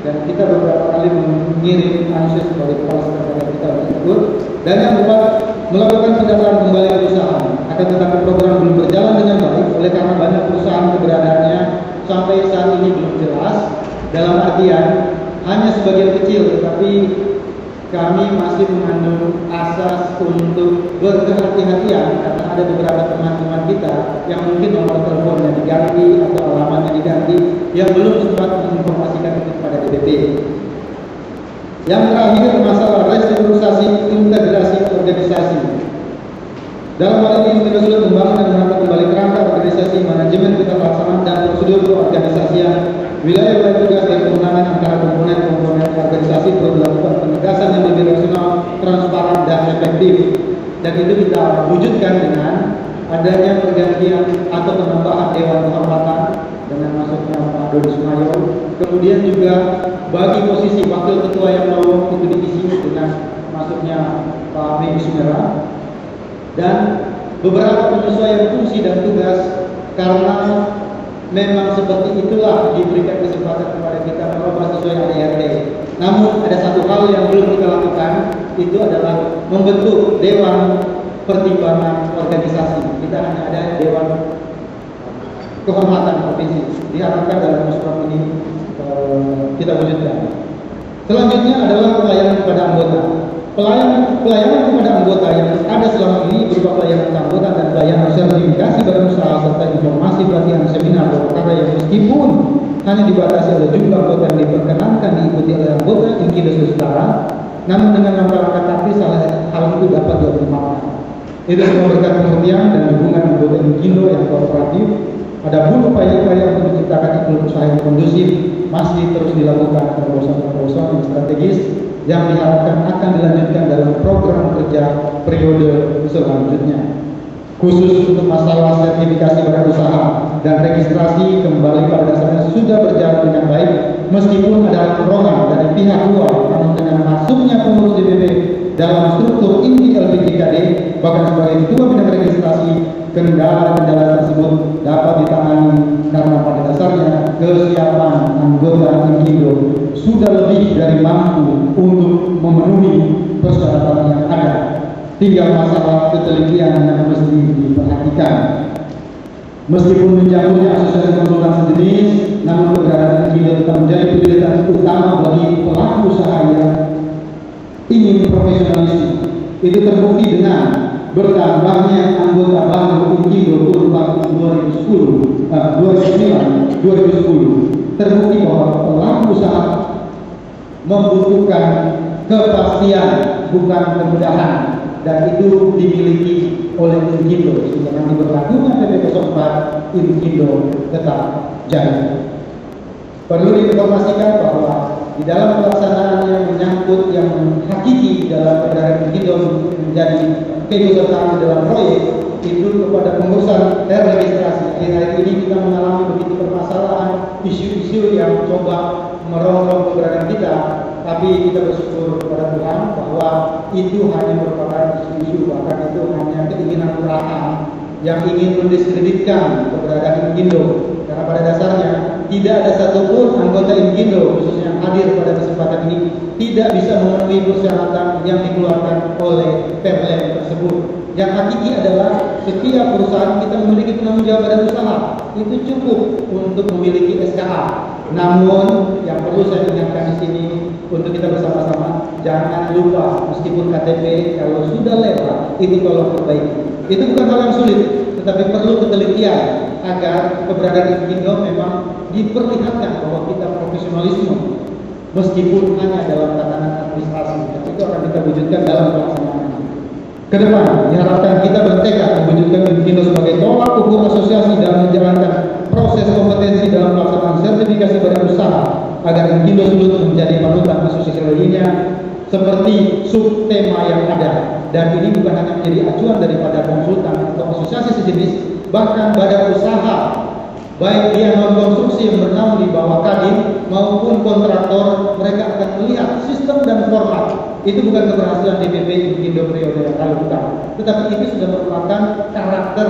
dan kita beberapa kali mengirim analisis sebagai kepala sekretariat kita tersebut. Dan yang keempat, melakukan pendataan kembali perusahaan. Akan tetapi program belum berjalan dengan baik oleh karena banyak perusahaan keberadaannya sampai saat ini belum jelas. Dalam artian hanya sebagian kecil, tetapi kami masih mengandung asas untuk berkehati-hatian karena ada beberapa teman-teman kita yang mungkin nomor teleponnya diganti atau alamatnya diganti yang belum sempat menginformasikan itu kepada DPP. Yang terakhir, masalah restrukturisasi integrasi organisasi. Dalam hal ini kita sudah membangun dan menata kembali kerangka organisasi, manajemen kita pelaksanaan dan prosedur keorganisasian, wilayah tugas dan kewenangan antara komponen-komponen organisasi perlu dilakukan penegasan yang lebih rasional, transparan dan efektif. Dan itu kita wujudkan dengan adanya pergantian atau penambahan Dewan Kehormatan dengan masuknya Pak Dodi Sumayo. Kemudian juga bagi posisi wakil ketua yang baru itu diisi dengan masuknya Pak Beni Sumera, dan beberapa penyesuaian fungsi dan tugas karena memang seperti itulah diberikan kesempatan kepada kita merubah sesuai ADRT. Namun ada satu hal yang belum kita lakukan, itu adalah membentuk Dewan Pertimbangan Organisasi. Kita hanya ada Dewan Kehormatan Provinsi. Diharapkan dalam musyawarah ini kita wujudkan. Selanjutnya adalah pelayanan kepada anggota. Pelayanan kepada anggota yang ada selama ini berupa pelayanan anggota dan pelayanan sertifikasi badan usaha serta informasi pelatihan seminar perkara yang meskipun hanya dibatasi oleh jumlah anggota yang diperkenankan diikuti oleh anggota Inkindo setara, namun dengan langkah-langkah taktis hal itu dapat dioptimalkan. Itu semua berkat pengertian dan dukungan anggota Inkindo yang kooperatif. Adapun upaya-upaya untuk menciptakan iklim usaha yang kondusif masih terus dilakukan terobosan-terobosan yang strategis yang diharapkan akan dilanjutkan dalam program kerja periode selanjutnya. Khusus untuk masalah sertifikasi badan usaha dan registrasi kembali pada dasarnya sudah berjalan dengan baik meskipun ada dorongan dari pihak luar, namun dengan masuknya pengurus DPP dalam struktur inti LPGKD bahkan sebagai ketua bidang registrasi, kendala-kendala tersebut dapat ditangani karena pada dasarnya kesiapan anggota Inkindo sudah lebih dari mampu untuk memenuhi persyaratan yang ada. Tinggal masalah ketelitian yang mesti diperhatikan. Meskipun mencampurnya asosiasi konsultan sejenis, namun keberadaan Inkindo tetap menjadi pilihan utama bagi pelaku usaha yang ingin profesionalisme. Itu terbukti dengan bertambahnya anggota baru Inkindo tahun 2010. Terbukti bahwa pelaku usaha membutuhkan kepastian bukan kemudahan, dan itu dimiliki oleh Inkindo sehingga nanti berlakunya PP 04 Inkindo tetap jalan. Perlu diinformasikan bahwa di dalam pelaksanaan yang menyangkut yang hakiki dalam peredaran Inkindo menjadi keikutsertaan dalam proyek itu kepada pengurusan registrasi. Akhir-akhir ini kita mengalami begitu permasalahan isu-isu yang coba merongrong keberadaan kita, tapi kita bersyukur kepada Tuhan bahwa itu hanya merupakan isu-isu, bahkan itu hanya keinginan perlahan yang ingin mendiskreditkan keberadaan Inkindo, karena pada dasarnya tidak ada satupun anggota Inkindo khususnya yang hadir pada kesempatan ini tidak bisa memenuhi persyaratan yang dikeluarkan oleh Perlem tersebut. Yang hakiki adalah setiap perusahaan kita memiliki penanggung jawab badan usaha, itu cukup untuk memiliki SKA. Namun yang perlu saya ingatkan di sini untuk kita bersama-sama, jangan lupa meskipun KTP kalau sudah lewat itu tolong perbaiki. Itu bukan hal yang sulit, tetapi perlu ketelitian agar keberadaan Inkindo memang diperlihatkan bahwa kita profesionalisme meskipun hanya dalam tatanan administrasi. Dan itu akan kita wujudkan dalam pelaksanaan. Kedepan diharapkan kita bertekad mewujudkan Inkindo sebagai tolak ukur asosiasi dalam menjalankan proses kompetensi dalam pelaksanaan sertifikasi badan usaha agar Inkindo Sulut menjadi panutan asosiasi lainnya seperti subtema yang ada. Dan ini bukan hanya menjadi acuan daripada konsultan atau asosiasi sejenis, bahkan badan usaha baik dia non konstruksi yang bernama di bawah Kadin maupun kontraktor, mereka akan melihat sistem dan format. Itu bukan keberhasilan DPP Indo periode yang lalu, bukan. Tetapi itu sudah merupakan karakter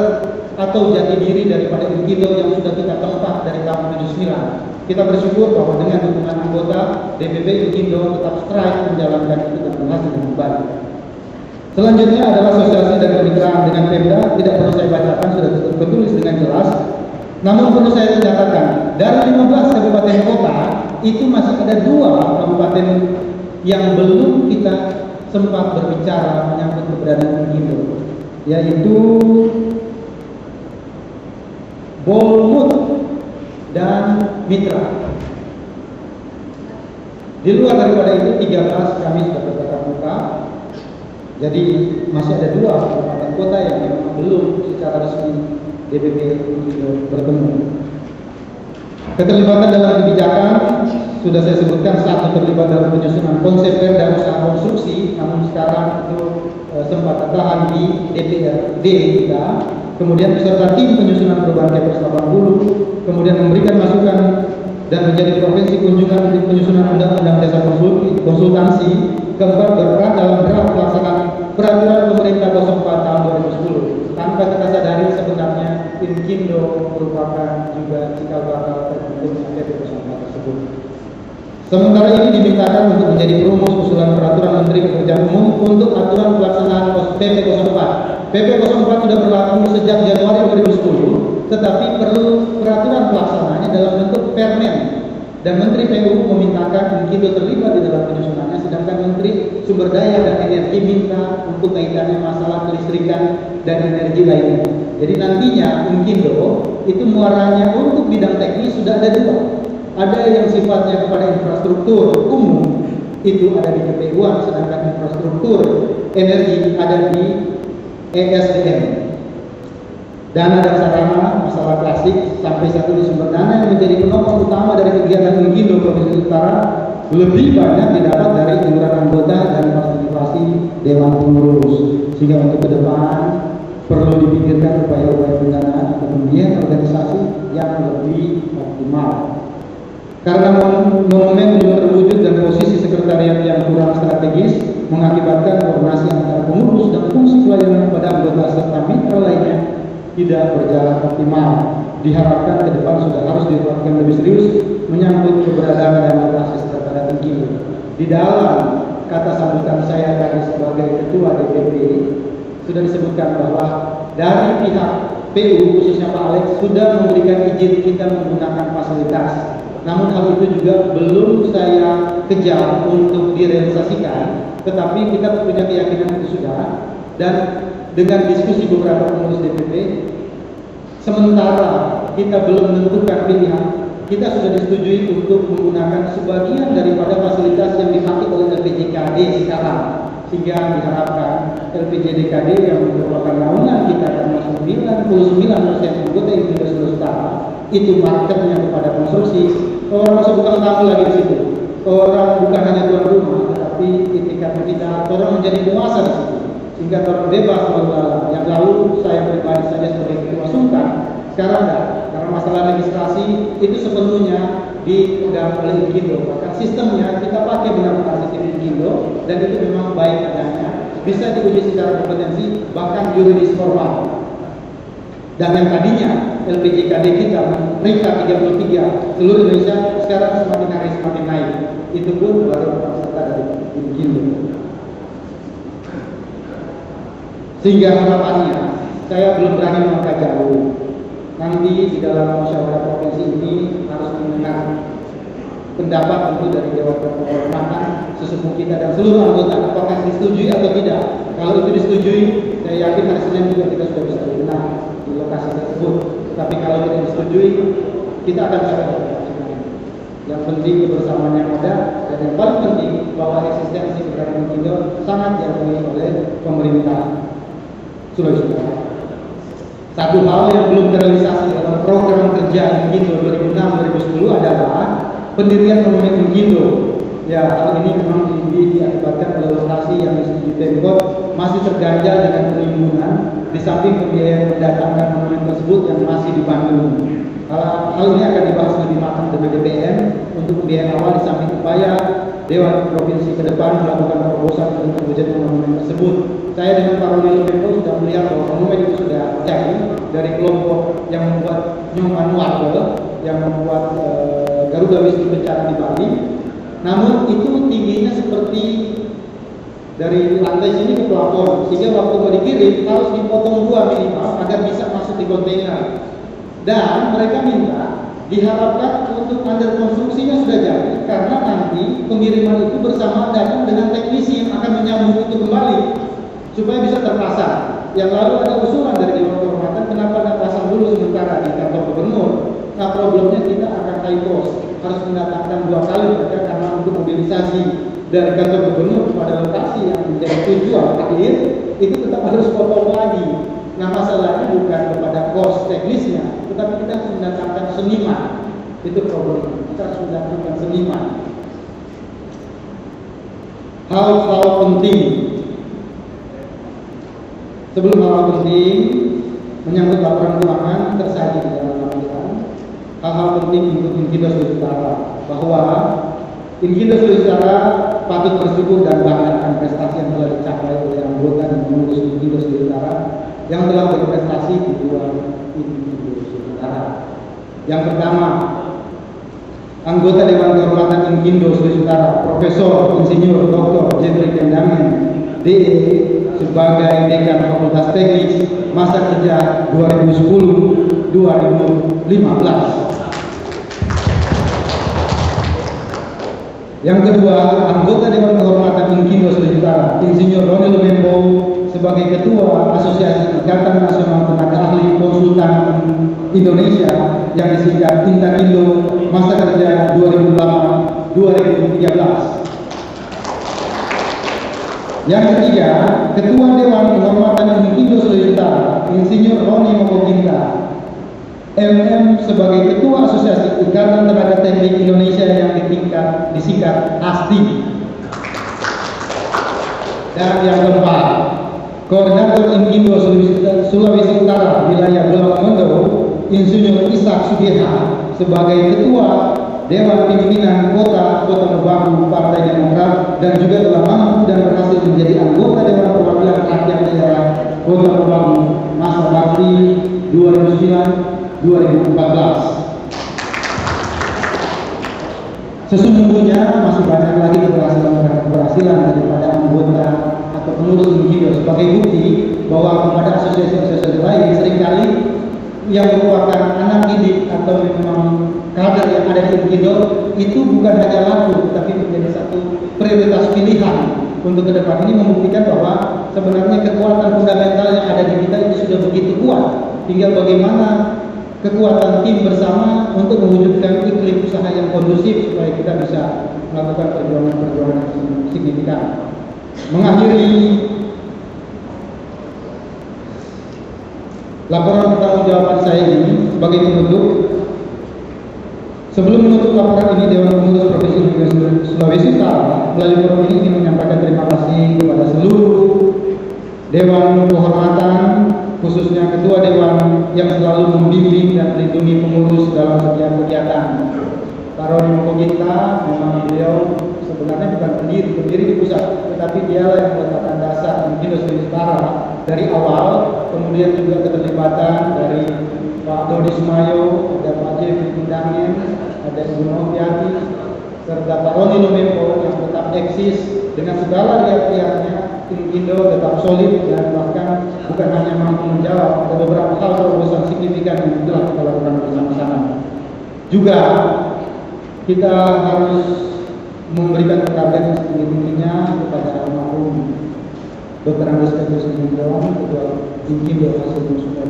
atau jati diri daripada Indo yang sudah kita tempat dari tahun 79. Kita bersyukur bahwa dengan dukungan anggota DPP Indo tetap strike menjalankan itu dan berhasil dengan baik. Selanjutnya adalah sosialisasi dan kemitraan dengan Pemda. Tidak perlu saya bacakan, sudah tertulis dengan jelas. Namun perlu saya catatkan, dari 15 kabupaten kota itu masih ada 2 kabupaten yang belum kita sempat berbicara menyangkut keberadaan Indo, yaitu Bolmut dan Mitra. Di luar daripada itu 13 kami sudah bertatap muka. Jadi masih ada 2 kabupaten kota yang memang belum secara resmi DPP bertemu. Keterlibatan dalam kebijakan sudah saya sebutkan, 1 terlibat dalam penyusunan konsep perda usaha konstruksi, namun sekarang itu sempat tertahan di DPRD kita. Kemudian beserta tim penyusunan perubahan Kepres 80, kemudian memberikan masukan dan menjadi provinsi kunjungan untuk penyusunan undang-undang desa konsultansi. Keempat, berperan dalam draft pelaksanaan peraturan pemerintah 04 tahun 2010. Tanpa kita sadari sebenarnya Inkindo merupakan juga cikal bakal terbentuknya PP 04 tersebut. Sementara ini dimintakan untuk menjadi perumus usulan peraturan Menteri Pekerjaan Umum untuk aturan pelaksanaan PP 04. PP 04 sudah berlaku sejak Januari 2010, tetapi perlu peraturan pelaksanaannya dalam bentuk permen. Dan Menteri PU memintakan Inkindo terlibat di dalam penyusunannya, sedangkan Menteri Sumber Daya dan Energi minta untuk kaitannya masalah kelistrikan dan energi lainnya. Jadi nantinya Inkindo itu muaranya untuk bidang teknis sudah ada 2. Ada yang sifatnya kepada infrastruktur umum, itu ada di KPU-an, sedangkan infrastruktur energi ada di ESDM. Dana dan sarana masalah klasik sampai satu di sumber dana yang menjadi penopang utama dari kegiatan Inkindo Provinsi Utara lebih banyak didapat dari iuran anggota dan partisipasi Dewan Pengurus. Sehingga untuk ke depan perlu dipikirkan upaya-upaya pendanaan atau pembiayaan organisasi yang lebih optimal. Karena monumen belum terwujud dan posisi sekretariat yang kurang strategis mengakibatkan koordinasi antara pengurus dan fungsi pelayanan pada anggota serta mitra lainnya tidak berjalan optimal. Diharapkan ke depan sudah harus dilakukan lebih serius menyangkut keberadaan dan operasi sekretariat Inkindo. Di dalam kata sambutan saya tadi sebagai ketua DPP sudah disebutkan bahwa dari pihak PU khususnya Pak Alex sudah memberikan izin kita menggunakan fasilitas. Namun hal itu juga belum saya kejar untuk direalisasikan, tetapi kita punya keyakinan itu sudah. Dan dengan diskusi beberapa pengurus DPP, sementara kita belum menentukan pilihan, kita sudah disetujui untuk menggunakan sebagian daripada fasilitas yang dipakai oleh LPJKD sekarang. Sehingga diharapkan LPJKD yang merupakan naungan kita termasuk 99% anggota Inkindo Sulawesi Utara itu marketnya kepada konstruksi. Orang masuk bukan tamu lagi di situ. Orang bukan hanya tuan rumah, tetapi itikat kita orang menjadi penguasa di situ. Sehingga orang bebas berlalu. Yang lalu saya pribadi saja sebagai ketua sungkan, sekarang enggak. Karena masalah legislasi itu sepenuhnya dipegang oleh Inkindo. Bahkan sistemnya kita pakai benar-benar sistem Inkindo dan itu memang baik adanya. Bisa diuji secara kompetensi bahkan yuridis formal. Dan yang tadinya LPJKD kita peringkat 33 seluruh Indonesia sekarang semakin hari semakin naik. Itu pun baru peserta dari Inkindo. Sehingga harapannya saya belum berani melangkah jauh. Nanti di dalam musyawarah provinsi ini harus mendengar pendapat tentu dari Dewan Kehormatan sesepuh kita dan seluruh anggota apakah disetujui atau tidak. Kalau itu disetujui, saya yakin hari Senin juga kita sudah bisa berbenah di lokasi tersebut. Tapi kalau tidak disetujui, kita akan cari lokasi. Yang penting kebersamaan yang ada dan yang paling penting bahwa eksistensi keberadaan Inkindo sangat diakui oleh pemerintah Sulawesi Utara. Satu hal yang belum terrealisasi dalam program kerja Inkindo 2006-2010 adalah pendirian monumen Inkindo. Ya, hal ini memang diakibatkan oleh lokasi yang disetujui Pemkot masih terganjal dengan penimbunan di samping pembiayaan mendatangkan monumen tersebut yang masih di Bandung. Hal ini akan dibahas lebih matang dengan DPM untuk pembiayaan awal di samping upaya Dewan Provinsi ke depan melakukan terobosan untuk wujud monumen tersebut. Saya dengan Pak Roni Lumembo sudah melihat bahwa monumen itu sudah jadi dari kelompok yang membuat New Manual, yang membuat Garuda Wisnu Kencana di Bali. Namun itu tingginya seperti dari lantai sini ke plafon, sehingga waktu mau dikirim harus dipotong dua minimal agar bisa masuk di kontainer. Dan mereka minta diharapkan untuk under konstruksinya sudah jadi, karena nanti pengiriman itu bersamaan datang dengan teknisi yang akan menyambung itu kembali supaya bisa terpasang. Yang lalu ada usulan dari Dewan Kehormatan, kenapa tidak pasang dulu sementara di kantor gubernur. Nah, problemnya kita akan high cost, harus mendatangkan 2 kali saja karena untuk mobilisasi dari kantor gubernur kepada lokasi yang menjadi tujuan akhir itu tetap harus potong lagi. Nah, masalahnya bukan kepada cost teknisnya, tetapi kita harus mendatangkan seniman. Itu problem. Kita harus mendatangkan seniman. Hal-hal penting. Sebelum hal penting menyangkut laporan keuangan tersaji di dalam laporan. Hal-hal penting untuk Inkindo Sulawesi Utara, bahwa Inkindo Sulawesi Utara patut bersyukur dan bangga akan prestasi yang telah dicapai oleh anggota dan pengurus Inkindo Sulawesi Utara yang telah berprestasi di luar Inkindo Sulawesi Utara. Yang pertama, anggota Dewan Kehormatan Inkindo Sulawesi Utara, Profesor Insinyur Dr. Jeffrey Kendamen, DE, sebagai Dekan Fakultas Teknik, masa kerja 2010-2015. Yang kedua, anggota Dewan Kehormatan Inkindo Sulawesi Utara, Insinyur Roni Lumembo, sebagai Ketua Asosiasi Ikatan Nasional Tenaga Ahli Konsultan Indonesia yang disingkat Intakindo, masa kerja 2008-2013. Yang ketiga, Ketua Dewan Kehormatan Inkindo Sulawesi Utara, Insinyur Roni Mokoginta, MM, sebagai Ketua Asosiasi Ikatan Tenaga Teknik Indonesia yang disingkat ASTI. Dan yang keempat, Koordinator Inkindo Sulawesi Utara Wilayah Bulawamondo, Insinyur Ishak Sugeha, sebagai Ketua Dewan Pimpinan Kota Mobagu Partai Demokrat dan juga telah mampu dan berhasil menjadi anggota Dewan Perwakilan Rakyat Daerah Kota Mobagu masa bakti 2009-2014. Sesungguhnya masih banyak lagi keberhasilan daripada anggota atau pengurus Inkindo sebagai bukti bahwa kepada asosiasi-asosiasi lain seringkali yang merupakan anak didik atau memang kader yang ada di Inkindo itu bukan hanya laku, tapi menjadi satu prioritas pilihan untuk ke depan. Ini membuktikan bahwa sebenarnya kekuatan fundamental yang ada di kita itu sudah begitu kuat. Tinggal bagaimana kekuatan tim bersama untuk mewujudkan iklim usaha yang kondusif supaya kita bisa melakukan perjuangan-perjuangan yang signifikan. Mengakhiri laporan pertanggungjawaban saya ini sebagai penutup. Sebelum menutup laporan ini, Dewan Pengurus Provinsi Sulawesi Utara melalui forum ini ingin menyampaikan terima kasih kepada seluruh Dewan Kehormatan, khususnya Ketua Dewan yang selalu membimbing dan melindungi pengurus dalam setiap kegiatan. Pak Roni Mokoginta, memang beliau sebenarnya bukan pendiri di pusat, tetapi dialah yang meletakkan dasar Inkindo Sulawesi Utara dari awal. Kemudian juga keterlibatan dari Pak Dodi Sumayo, ada Pak Jeffrey Kendamen, ada Ibu Noviati, serta Pak Roni Lumembo yang tetap eksis dengan segala riak-riaknya. Inkindo tetap solid dan bahkan bukan hanya mampu menjawab, ada beberapa hal terobosan signifikan yang telah kita lakukan bersama-sama. Juga kita harus memberikan penghargaan setinggi-tingginya kepada almarhum Dr. Andes Petrus Indrawan, Ketua Inkindo hasil Muslim 5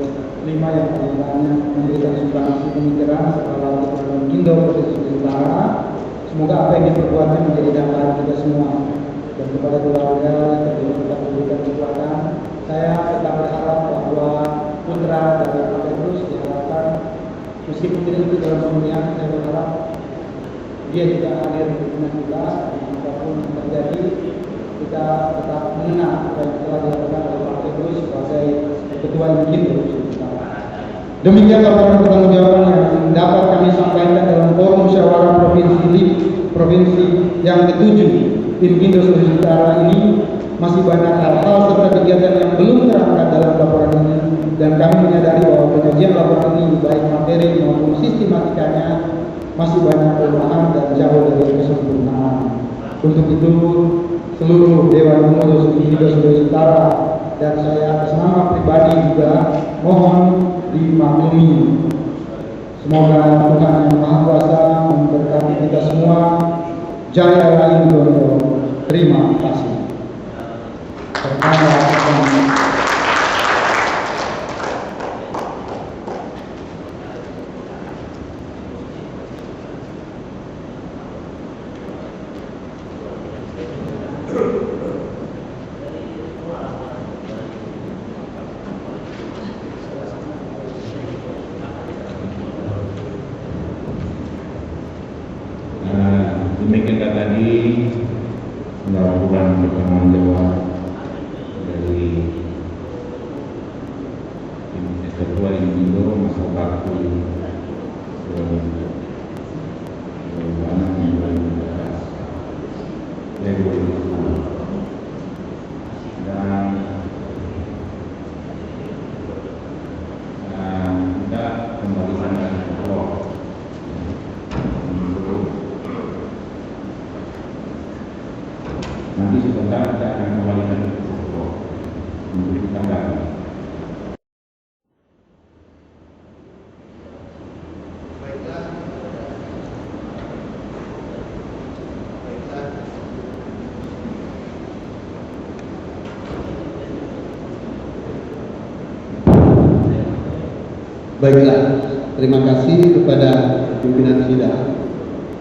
yang paling banyak memberikan sumbangsi pemikiran serta Ketua Inkindo Provinsi Utara. Semoga apa yang diperbuatnya menjadi dambaan kita semua. Dan kepada keluarga tentunya kita memberikan kekuatan. Saya tetap berharap bahwa putra dari Pak Petrus diharapkan meskipun tidak ikut dalam pemilihan, saya berharap dia tidak hadir di tengah kita. Apapun yang terjadi, kita tetap mengenang apa yang telah dilakukan oleh Pak Petrus sebagai Ketua Inkindo. Demikian laporan pertanggungjawaban yang dapat kami sampaikan dalam forum musyawarah provinsi yang ke-7 Inkindo Sulawesi Utara ini. Masih banyak hal-hal serta kegiatan yang belum terangkat dalam laporan ini, dan kami menyadari bahwa penyajian laporan ini baik materi maupun sistematikanya masih banyak kelemahan dan jauh dari kesempurnaan. Untuk itu, seluruh Dewan Pengurus Inkindo Sulawesi Utara dan saya atas nama pribadi juga mohon dimaklumi. Semoga Tuhan Yang Maha Kuasa memberkati kita semua. Jaya Rayu Dondo. Terima kasih. Demikian tadi melakukan pertanggungjawab dari Ketua Inkindo masa bakti 2016 dan kita kembalikan ke pokok. Nanti sebentar kita akan kembalikan ke pokok untuk ditanggapi. Baiklah, terima kasih kepada pimpinan sidang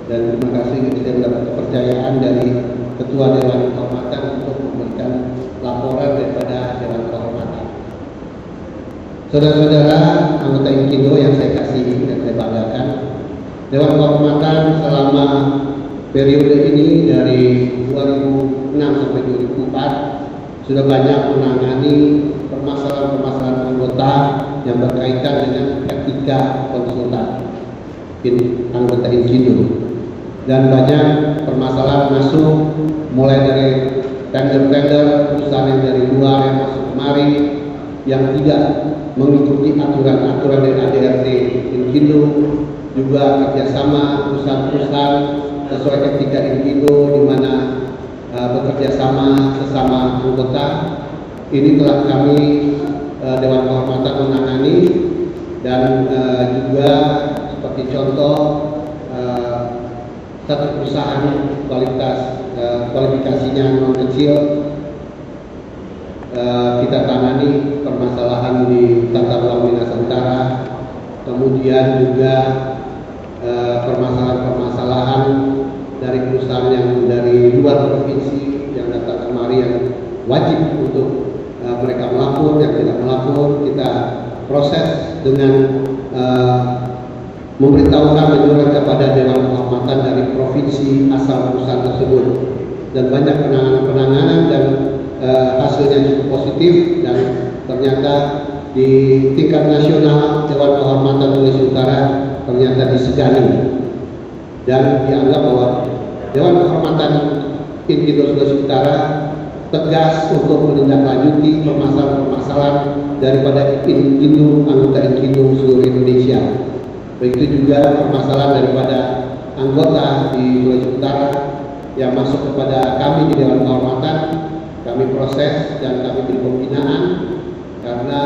dan terima kasih kita mendapat kepercayaan dari Ketua Dewan Kehormatan untuk memberikan laporan daripada Dewan Kehormatan. Saudara-saudara anggota Inkindo yang saya kasihi dan saya banggakan, Dewan Kehormatan selama periode ini dari 2006 sampai 2004 sudah banyak menangani permasalahan-permasalahan anggota yang berkaitan dengan etika konsultan anggota Inkindo, dan banyak permasalahan masuk mulai dari tender-tender perusahaan yang dari luar yang masuk kemari yang tidak mengikuti aturan-aturan dari ADRT Inkindo, juga kerjasama perusahaan-perusahaan sesuai etika Inkindo di mana bekerjasama sesama anggota. Ini telah kami Dewan Kehormatan menangani, dan juga seperti contoh satu perusahaan kualifikasinya non kecil, kita tangani permasalahan di Tata Ruang Minas Utara, kemudian juga permasalahan-permasalahan dari perusahaan yang dari luar provinsi yang datang kemari yang wajib untuk mereka melapor, yang tidak melapor kita proses dengan memberitahukan menyurat kepada Dewan Kehormatan dari provinsi asal perusahaan tersebut, dan banyak penanganan dan hasilnya cukup positif, dan ternyata di tingkat nasional Dewan Kehormatan Sulawesi Utara ternyata disegani dan dianggap bahwa Dewan Kehormatan Inkindo Sulawesi Utara tegas untuk menindaklanjuti permasalahan-permasalahan daripada Inkindo, anggota Inkindo seluruh Indonesia. Begitu juga permasalahan daripada anggota di Sulawesi Utara yang masuk kepada kami di Dewan Kehormatan, kami proses dan kami beri pembinaan karena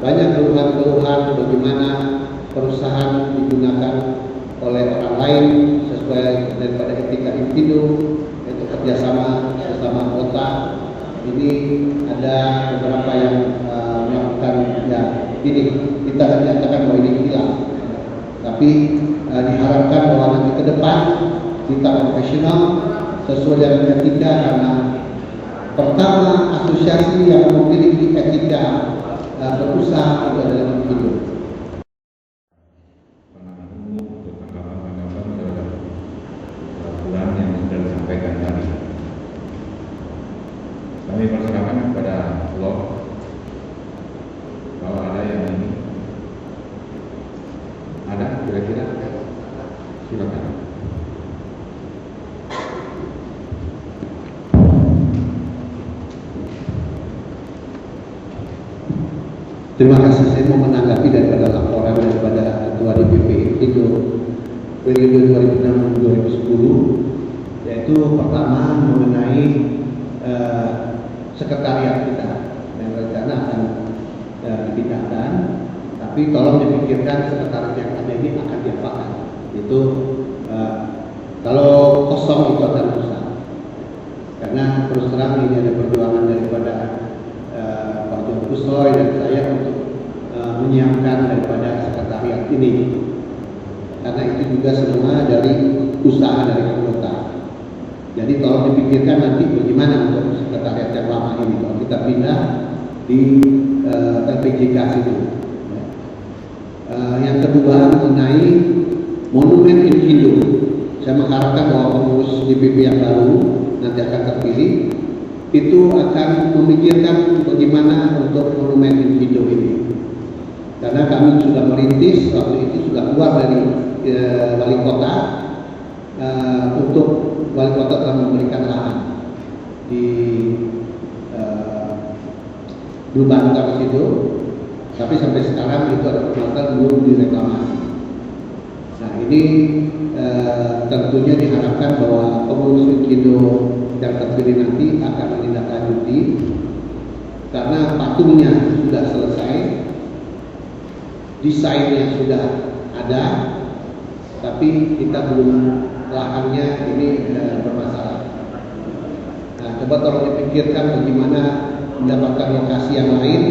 banyak keluhan-keluhan bagaimana perusahaan digunakan oleh orang lain sesuai daripada etika Inkindo, yaitu kerjasama sesama anggota. Ini ada beberapa yang melakukan ya ini kita nyatakan bahwa ini hilang, tapi diharapkan bahwa nanti ke depan kita profesional sesuai dengan etika, karena pertama asosiasi yang memiliki etika berusaha itu adalah Inkindo. Kami persilakan kepada Lord kalau ada yang ini Terima kasih. Saya mau menanggapi daripada laporan daripada Ketua DPP itu periode 2006-2010, yaitu pertama mengenai sekretariat kita yang rencana akan dipindahkan, tapi tolong dipikirkan sekretariat yang ada ini akan diapakan. Itu kalau kosong itu akan rusak, karena terus terang ini ada perjuangan daripada Pak John Kusoy dan saya untuk menyiapkan daripada sekretariat ini, karena itu juga semua dari usaha dari anggota. Jadi tolong dipikirkan nanti bagaimana untuk sekretariat yang lama ini kalau kita pindah di LPJK itu. Yang kedua mengenai monumen Infido, saya mengharapkan bahwa pengurus DPP yang baru nanti akan terpilih itu akan memikirkan bagaimana untuk monumen Infido ini, karena kami sudah merintis waktu itu, sudah keluar dari wali kota untuk wali kota telah memberikan lahan di Blue Banteng itu, tapi sampai sekarang itu ada perbuatan belum direklamasi. Nah ini tentunya diharapkan bahwa pengurus Infido yang terpilih nanti akan menindaklanjuti, karena patungnya sudah selesai, desainnya sudah ada, tapi kita belum, lahannya ini bermasalah. Nah, coba tolong dipikirkan bagaimana mendapatkan lokasi yang lain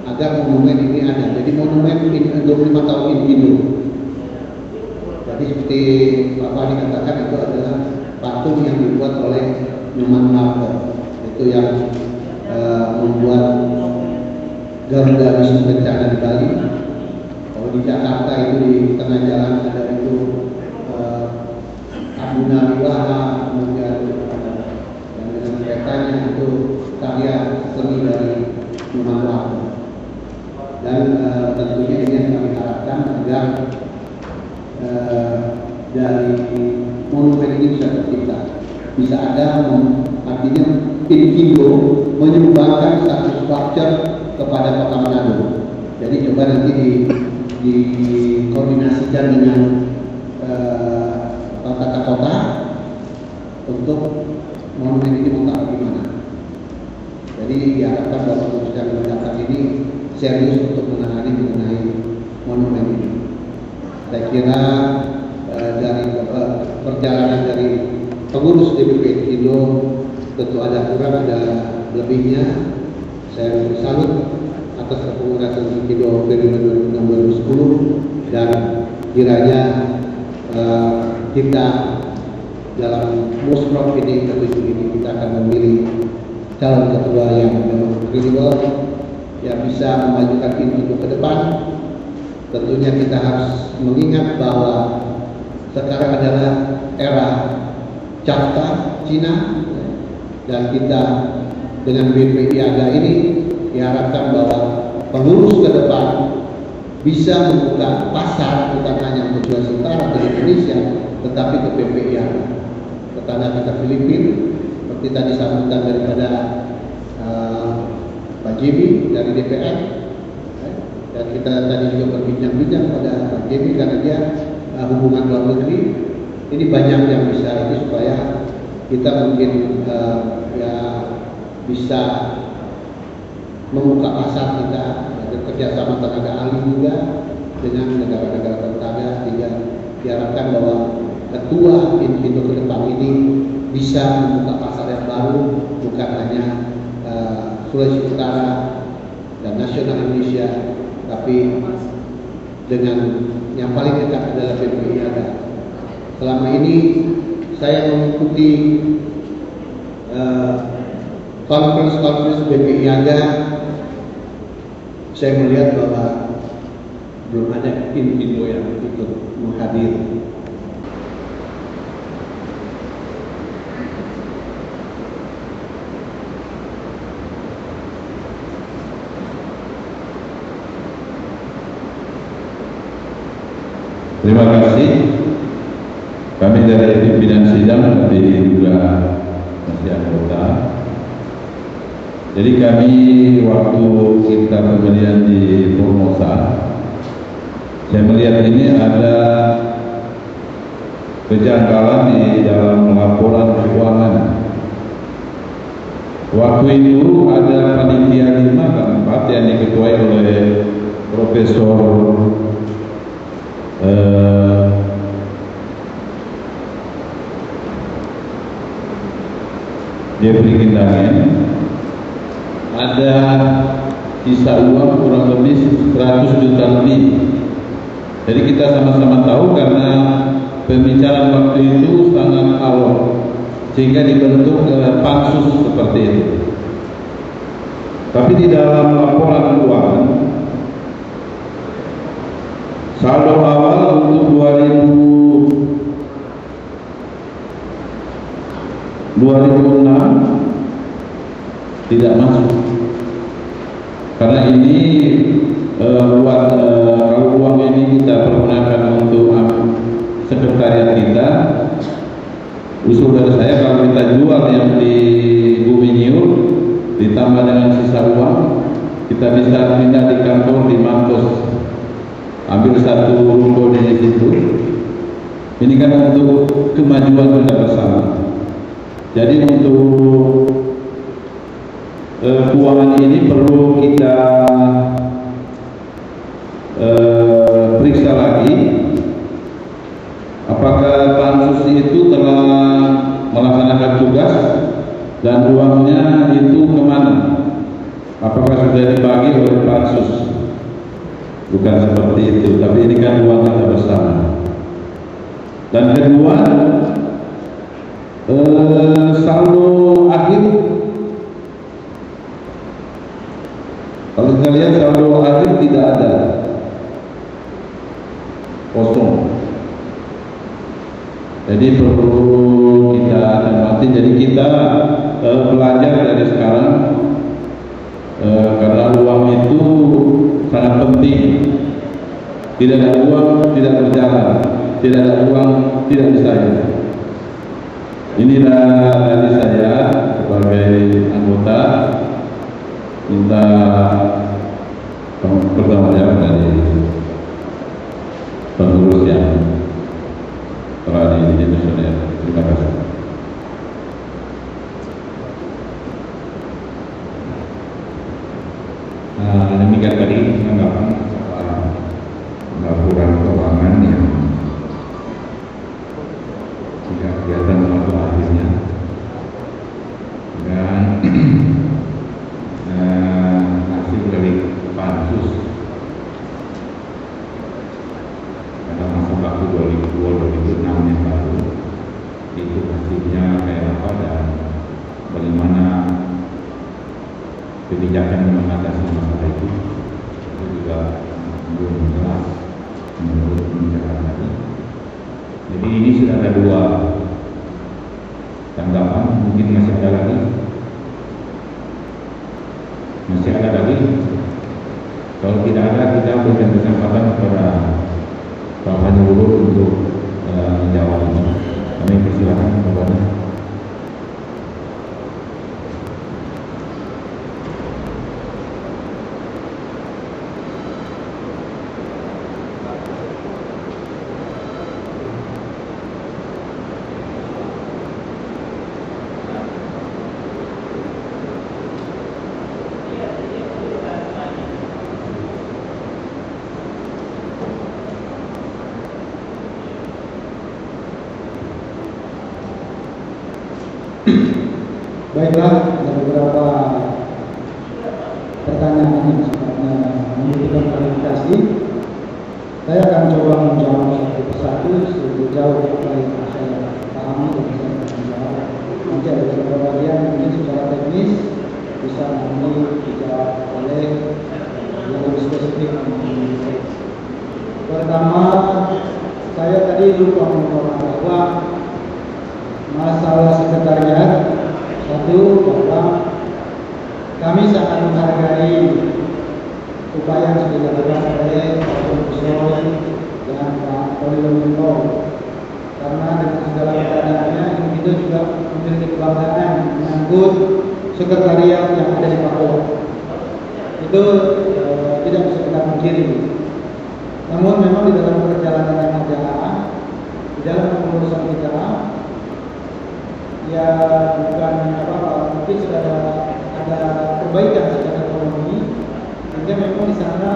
agar monumen ini ada. Jadi monumen 25 tahun Infido. Jadi seperti Bapak dikatakan itu adalah patung yang dibuat oleh Nyoman Marco, itu yang membuat Garuda Wisnu Kencana di Bali. Kalau di Jakarta itu di tengah jalan ada itu Abuna Wiwaha, kemudian yang dengan keretanya itu karya seni dari Nyoman Marco. Dan tentunya ini yang kami harapkan agar dari monumen ini bisa tercipta, bisa ada, artinya Infido menyumbangkan satu structure kepada Kota Manado. Jadi coba nanti dikoordinasikan dengan tata kota untuk monumen ini mau bagaimana. Jadi diharapkan bahwa pengurus yang mendatang ini serius untuk menangani mengenai monumen ini. Saya kira dari perjalanan dari pengurus DPP Infido tentu ada kurang, ada lebihnya. Saya salut atas kepengurusan Infido periode 2006-2010, dan kiranya kita dalam musrok ini ke-7 ini kita akan memilih calon ketua yang memang kredibel, yang bisa memajukan Infido ke depan. Tentunya kita harus mengingat bahwa sekarang adalah era Cakta Cina, dan kita dengan BPI AGA ini diharapkan bahwa pengurus ke depan bisa membuka pasar bukan hanya untuk Sulawesi Utara atau Indonesia, tetapi ke BPI AGA, tetangga kita Filipina, seperti tadi sambutan daripada Pak Jimmy dari DPR. Dan kita tadi juga berbincang-bincang pada Pak Jimmy karena dia hubungan luar negeri. Ini banyak yang bisa ini supaya kita mungkin ya bisa membuka pasar kita, bekerja sama tenaga ahli juga dengan negara-negara tetangga, sehingga diharapkan bahwa ketua Infido ke depan ini bisa membuka pasar yang baru, bukan hanya Sulawesi Utara dan nasional Indonesia, tapi dengan yang paling dekat adalah BPI AGA. Selama ini saya mengikuti konferensi BPI AGA, saya melihat bahwa belum ada Infido yang ikut menghadiri. Terima kasih. Kami dari pimpinan sidang, tapi juga masih anggota. Jadi kami waktu kita pemilihan di Formosa, saya melihat ini ada kejanggalan di dalam laporan keuangan. Waktu itu ada panitia 5 dan 4 yang diketuai oleh Profesor Jeffrey Kindangen. Ada sisa uang kurang lebih 100 juta lebih. Jadi kita sama-sama tahu karena pembicaraan waktu itu sangat alot, sehingga dibentuk pansus seperti itu. Tapi di dalam laporan keuangan, saldo awal untuk 2006 tidak masuk, karena ini kalau uang ini kita pergunakan untuk sekretariat kita, usul dari saya kalau kita jual yang di Bumi Nyur ditambah dengan sisa uang, kita bisa pindah di kantor di Mampus, ambil satu ruko di situ. Ini kan untuk kemajuan kita bersama. Jadi untuk keuangan ini perlu kita periksa lagi apakah pansus itu telah melaksanakan tugas dan uangnya itu kemana, apakah sudah dibagi oleh pansus. Bukan seperti itu, tapi ini kan uang kita bersama. Dan kedua, saldo akhir, kalau kita lihat saldo akhir tidak ada, kosong. Jadi perlu kita cermati. Jadi kita belajar dari sekarang, karena uang itu sangat penting. Tidak ada uang tidak berjalan, tidak ada uang tidak bisa. Inilah dari saya sebagai anggota minta pertanggungjawaban dari pengurus yang telah didemisioner. Terima kasih. Demikian tadi tanggapan soal laporan keuangan yang tidak kelihatan waktu akhirnya, dan hasil dari pansus pada masa waktu 2002-2006 yang lalu itu hasilnya kayak apa dan bagaimana kebijakan mengatasi masalah itu juga belum jelas menurut pembicaraan tadi. Jadi ini sudah ada 2 tanggapan, mungkin masih ada lagi. Masih ada lagi? Kalau tidak ada, kita berikan kesempatan kepada Pak Panjulu untuk menjawab ini. Kami persilakan kepada. Baiklah, ada beberapa pertanyaan yang sifatnya membutuhkan klarifikasi. Saya akan coba menjawab satu persatu sejauh apa yang saya pahami dan saya akan menjawab. Nanti ada beberapa bagian mungkin secara teknis bisa nanti dijawab oleh yang lebih spesifik. Pertama, saya tadi lupa menginformasi bahwa masalah sekretariat, satu, bahwa kami sangat menghargai upaya yang sudah dilakukan oleh Pak Profesor dan Pak Polilo, karena dengan segala keadaannya kita juga memiliki kebanggaan menyangkut sekretariat yang ada di Papua. Itu tidak bisa kita pungkiri. Namun memang di dalam perjalanan yang ada, di dalam pengurusan kita, ya bukan mungkin sudah ada perbaikan secara ekonomi, sehingga memang di sana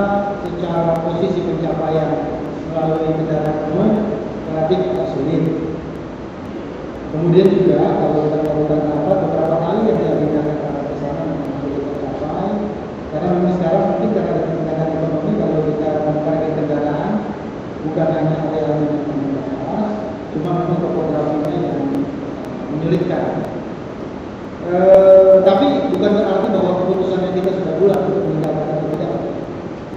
secara posisi pencapaian melalui kendaraan umum relatif agak sulit. Kemudian juga kalau kita melakukan beberapa kali yang diagendakan ke sana memang sulit tercapai, karena memang sekarang mungkin karena ada kebijakan ekonomi, kalau kita memparkir kendaraan bukan hanya area-area yang terbatas, cuma memang topografinya yang menyulitkan. Tapi bukan berarti bahwa keputusannya kita sudah bulat untuk meninggalkan atau tidak.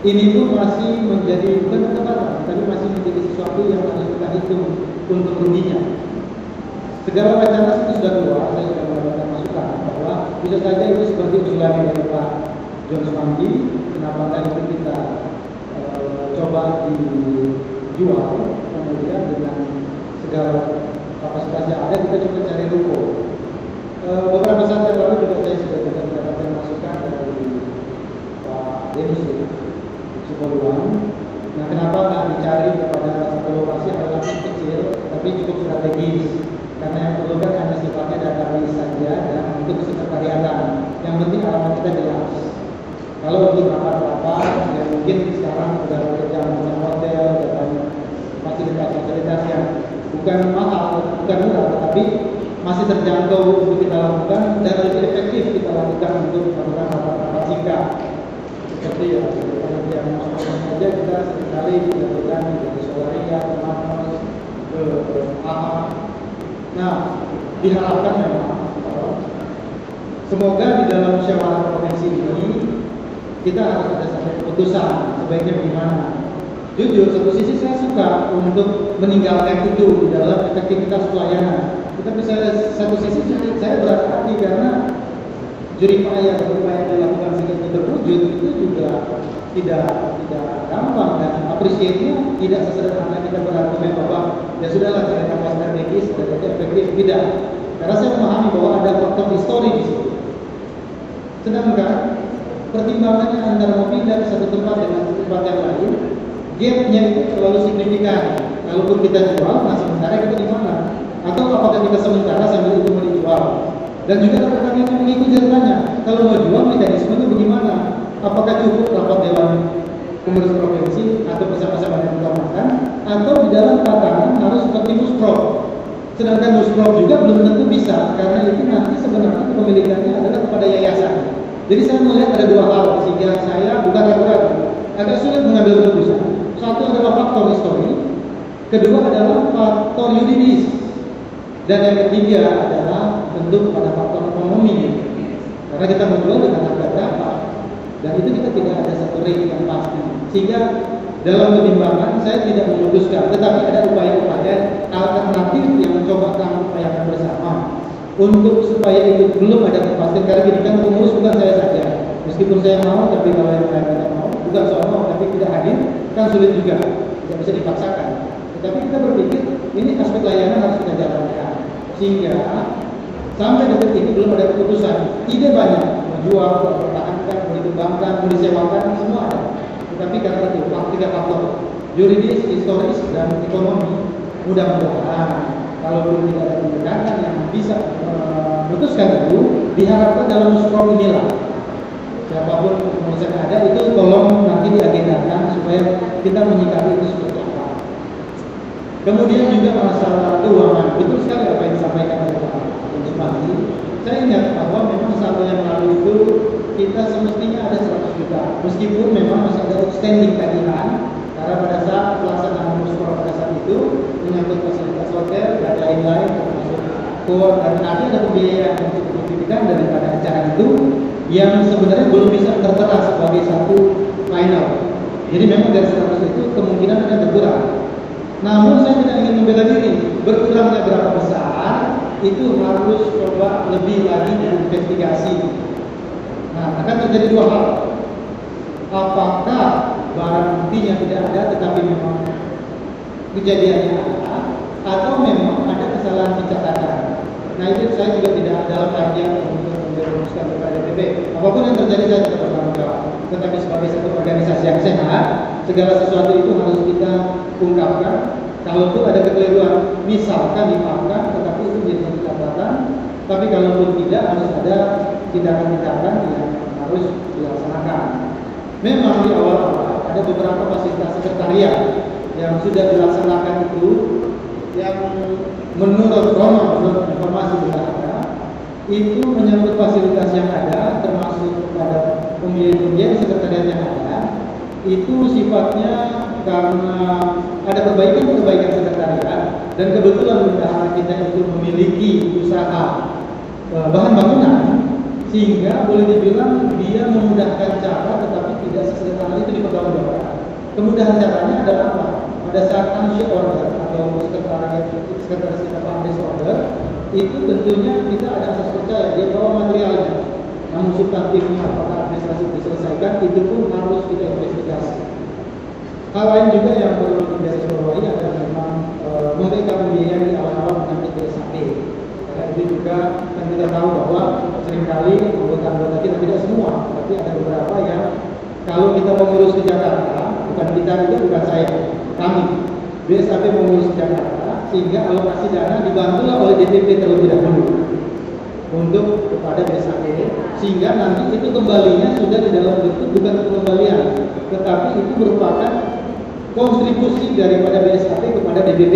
Ini pun masih menjadi bukan perdebatan, tapi masih menjadi sesuatu yang harus kita hitung untuk ruginya. Segala wacana itu sudah keluar, saya sudah mendapatkan masukan bahwa bisa saja itu seperti usulan dari Pak John Semanggi, kenapa enggak itu kita coba dijual, kemudian dengan segala kapasitas yang ada kita coba cari ruko. Beberapa saat yang lalu juga saya sudah mendapatkan masukan dari Pak Denus Sukoluan. Nah, kenapa nggak dicari kepada satu lokasi yang relatif kecil tapi cukup strategis? Karena yang perlu kan hanya sifatnya database saja dan untuk sekretariatan. Yang penting alamat kita jelas. Kalau untuk rapat-rapat, ya mungkin sekarang sudah bekerja dengan hotel, dan fasilitas-fasilitas yang bukan mahal, bukan murah, tapi masih terjangkau untuk kita lakukan dan lebih efektif kita lakukan untuk melakukan rapat-rapat singkat. Seperti ya, yang saja kita seringkali dilakukan dari Solaria, Manos, ke AHA. Nah, diharapkan memang semoga di dalam musyawarah provinsi ini kita harus ada satu keputusan sebaiknya bagaimana. Jujur, satu sisi saya suka untuk meninggalkan itu di dalam efektivitas pelayanan. Tetapi satu sisi saya berat hati karena jeripaya yang dilakukan sehingga itu terwujud itu juga tidak gampang dan apresiasinya tidak sesederhana kita berargumen bahwa ya sudahlah cara kapal strategis dan itu efektif, tidak. Karena saya memahami bahwa ada faktor histori di situ. Sedangkan pertimbangannya antara mau pindah ke satu tempat dengan tempat yang lain, gapnya itu terlalu signifikan. Kalaupun kita jual, nah sementara kita di mana? Atau apakah kita sementara sambil itu mau dijual? Dan juga rekan yang mengikuti ceritanya, kalau mau jual mekanismenya bagaimana? Apakah cukup rapat dewan pengurus provinsi atau bersama-sama dengan kecamatan, atau di dalam tatanan harus seperti musprov? Sedangkan musprov juga belum tentu bisa, karena itu nanti sebenarnya kepemilikannya adalah kepada yayasan. Jadi saya melihat ada dua hal sehingga saya bukan ragu-ragu, agak sulit mengambil keputusan. Satu adalah faktor histori, kedua adalah faktor yuridis, dan yang ketiga adalah tentu pada faktor ekonomi. Karena kita menjual dengan harga berapa, dan itu kita tidak ada satu rate yang pasti. Sehingga dalam pertimbangan saya tidak memutuskan, tetapi ada upaya-upaya alternatif yang mencoba kami upayakan bersama untuk supaya itu belum ada kepastian. Karena gini kan pengurus bukan saya saja, meskipun saya mau, tapi kalau yang lain tidak mau, bukan soal mau tapi tidak hadir, kan sulit juga, tidak bisa dipaksakan. Tetapi kita berpikir ini aspek layanan harus kita jalankan, sehingga sampai detik ini belum ada keputusan. Ide banyak, mau jual, mau pertahankan, mau dikembangkan, mau disewakan, semua ada. Tetapi karena itu tiga faktor yuridis, historis, dan ekonomi, mudah-mudahan kalau belum tidak ada pendekatan yang bisa memutuskan itu, diharapkan dalam musyawarah inilah siapapun pengurus yang ada itu tolong nanti diagendakan supaya kita menyikapi itu seperti apa. Kemudian juga masalah keuangan, betul sekali apa yang disampaikan oleh Pak Semanggi. Saya ingat bahwa memang satu yang lalu itu kita semestinya ada 100 juta, meskipun memang masih ada outstanding tagihan. Karena pada saat pelaksanaan musyawarah pada saat itu menyangkut fasilitas hotel, ada lain-lain termasuk KOR, dan ada pembiayaan yang cukup signifikan daripada acara itu yang sebenarnya belum bisa tertera sebagai satu final. Jadi memang dari 100 itu kemungkinan akan berkurang. Namun saya tidak ingin membela diri, berkurangnya berapa besar itu harus coba lebih lagi diinvestigasi. Nah, akan terjadi dua hal. Apakah barang buktinya tidak ada tetapi memang kejadiannya ada, atau memang ada kesalahan pencatatan. Nah, itu saya juga tidak dalam artian untuk memutuskan kepada DPP. Apapun yang terjadi saya tetap bertanggung jawab. Tetapi sebagai satu organisasi yang sehat, segala sesuatu itu harus kita ungkapkan. Kalaupun ada kekeliruan, misalkan dimaafkan, tetapi itu menjadi catatan. Tapi kalaupun tidak, harus ada tindakan-tindakan yang harus dilaksanakan. Memang di awal-awal ada beberapa fasilitas sekretariat yang sudah dilaksanakan itu, yang menurut informasi bendahara itu menyangkut fasilitas yang ada, termasuk pada pemilihan sekretariat yang ada, itu sifatnya karena ada perbaikan sekretariat, dan kebetulan bendahara kita itu memiliki usaha bahan bangunan, sehingga boleh dibilang dia memudahkan cara, tetapi tidak sesuai hal itu dipertanggungjawabkan. Kemudahan caranya adalah apa? Pada saat unshare order atau sekretaris kita publish order, itu tentunya kita ada asas percaya dia bawa materialnya. Namun substantifnya apakah administrasi diselesaikan, itu pun harus kita investigasi. Hal lain juga yang perlu digarisbawahi adalah memang memberikan pembiayaan di awal-awal menyangkut BSAP. Karena itu juga kan kita tahu bahwa seringkali anggota-anggota kita, tidak semua, tapi ada beberapa yang kalau kita mengurus ke Jakarta, bukan kita juga, bukan saya, kami BSAP mengurus ke Jakarta, sehingga alokasi dana dibantulah oleh DPP terlebih dahulu untuk kepada BSAP, sehingga nanti itu kembalinya sudah di dalam bentuk bukan pengembalian, tetapi itu merupakan kontribusi daripada BSAP kepada DPP.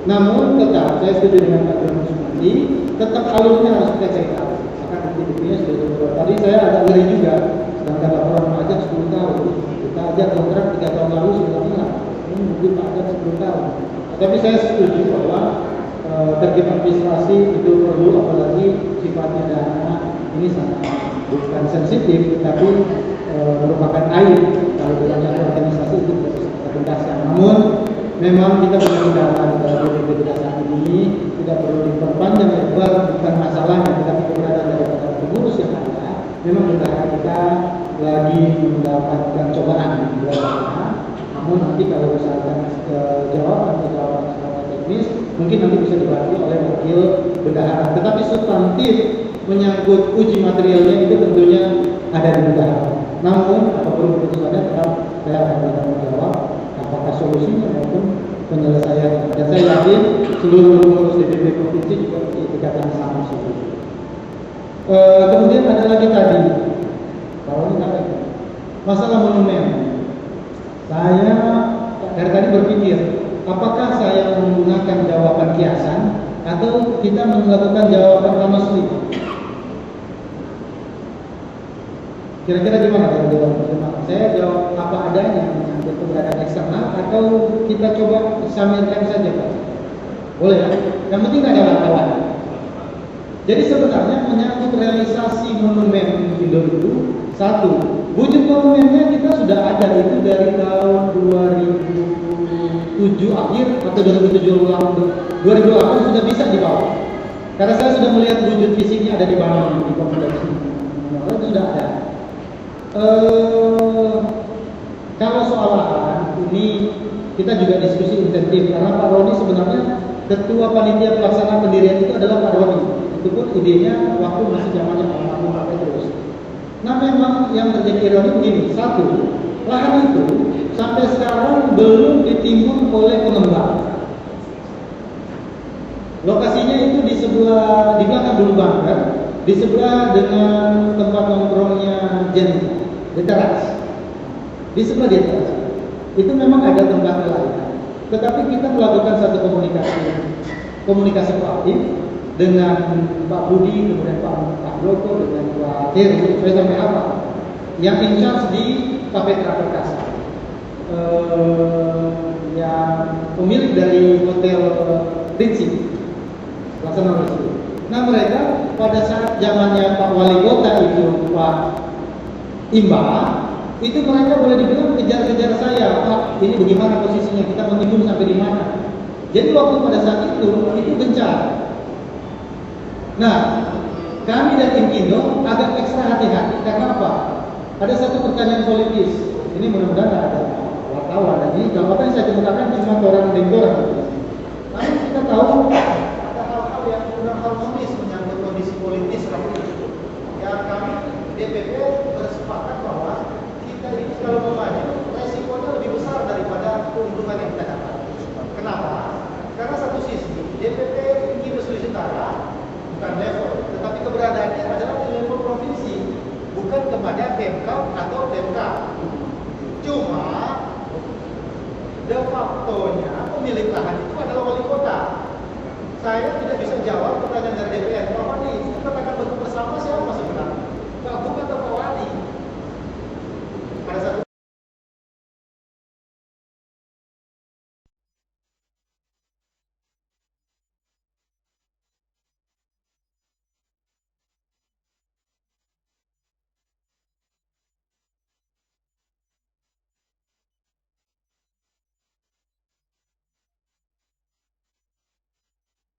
Namun tetap saya setuju dengan Pak Jono Sumandi, tetap alurnya harus kita cek tahu. Maka DPP-nya sudah dibuat. Tadi saya agak ngeri juga, sedangkan laporan pajak 10 tahun, kita aja kontrak 3 tahun lalu sudah hilang. Ini mungkin pajak 10 tahun. Tapi saya setuju bahwa terkait administrasi itu perlu, apalagi sifatnya dana ini sangat bukan sensitif, tapi merupakan aib. Kalau dalam satu organisasi itu kita tuntaskan. Namun memang kita punya undangan dari DPP saat ini tidak perlu diperpanjang lebar, bukan masalahnya, tetapi keberadaan daripada pengurus yang ada. Memang bendahara kita lagi mendapatkan cobaan di bulan sana. Namun nanti kalau misalkan jawaban teknis, mungkin nanti bisa dibantu oleh wakil bendahara. Tetapi substantif menyangkut uji materialnya itu tentunya ada di bendahara. Namun apapun keputusannya tetap saya akan bertanggung jawab apakah solusinya maupun penyelesaiannya. Dan saya yakin seluruh pengurus DPP provinsi juga dikatakan sama seperti itu. Kemudian ada lagi tadi, kalau ini apa? Masalah monumen. Saya dari tadi berpikir, apakah saya menggunakan jawaban kiasan atau kita melakukan jawaban honestly? Kira-kira gimana kalau jawaban? Saya jawab apa adanya menyangkut keberadaan eksternal, atau kita coba samirkan saja, Pak? Boleh ya? Yang penting ada wartawan. Jadi sebenarnya menyangkut realisasi monumen Indo itu, satu, wujud monumennya kita sudah ada itu dari tahun 2007 akhir atau 2008 sudah bisa dibawa. Karena saya sudah melihat wujud fisiknya ada di mana di kompleks ini. Itu sudah ada. Kalau soal lahan ini kita juga diskusi intensif karena Pak Roni sebenarnya ketua panitia pelaksana pendirian itu adalah Pak Roni. Itu pun idenya waktu masih zamannya almarhum Pak Petrus. Nah memang yang terjadi ironi begini, satu, lahan itu sampai sekarang belum ditimbun oleh pengembang. Lokasinya itu di sebelah, di belakang Bulu Bangker, di sebelah dengan tempat nongkrongnya Jen di teras, di sebelah di teras. Itu memang ada tempat lain. Tetapi kita melakukan satu komunikasi proaktif dengan Pak Budi, kemudian Pak Bloko, dengan Pak Heru, saya sampai apa? Yang in charge di Kapetra Perkasa, yang pemilik dari Hotel Ritzy, Laksana Ritzy. Nah mereka pada saat zamannya Pak Wali Kota itu Pak Imba, itu mereka boleh dibilang kejar-kejar saya, Pak, ini bagaimana posisinya, kita menghitung sampai di mana. Jadi waktu pada saat itu gencar. Nah, kami dan Inkindo agak ekstra hati-hati karena apa? Ada satu pertanyaan politis. Ini mudah-mudahan ada wartawan. Jadi kalau apa yang saya kemukakan cuma orang lingkungan. Karena kita tahu ada hal-hal yang kurang harmonis menyangkut kondisi politis waktu itu. DPP bersepakat bahwa kita ini kalau mau maju resikonya lebih besar daripada keuntungan yang kita dapat. Kenapa? Karena satu sisi DPP Inggris Sulawesi Utara bukan level, tetapi keberadaannya adalah di level provinsi, bukan kepada Pemkab atau PMK. Cuma de facto-nya pemilik lahan itu adalah wali kota. Saya tidak bisa jawab pertanyaan dari DPR.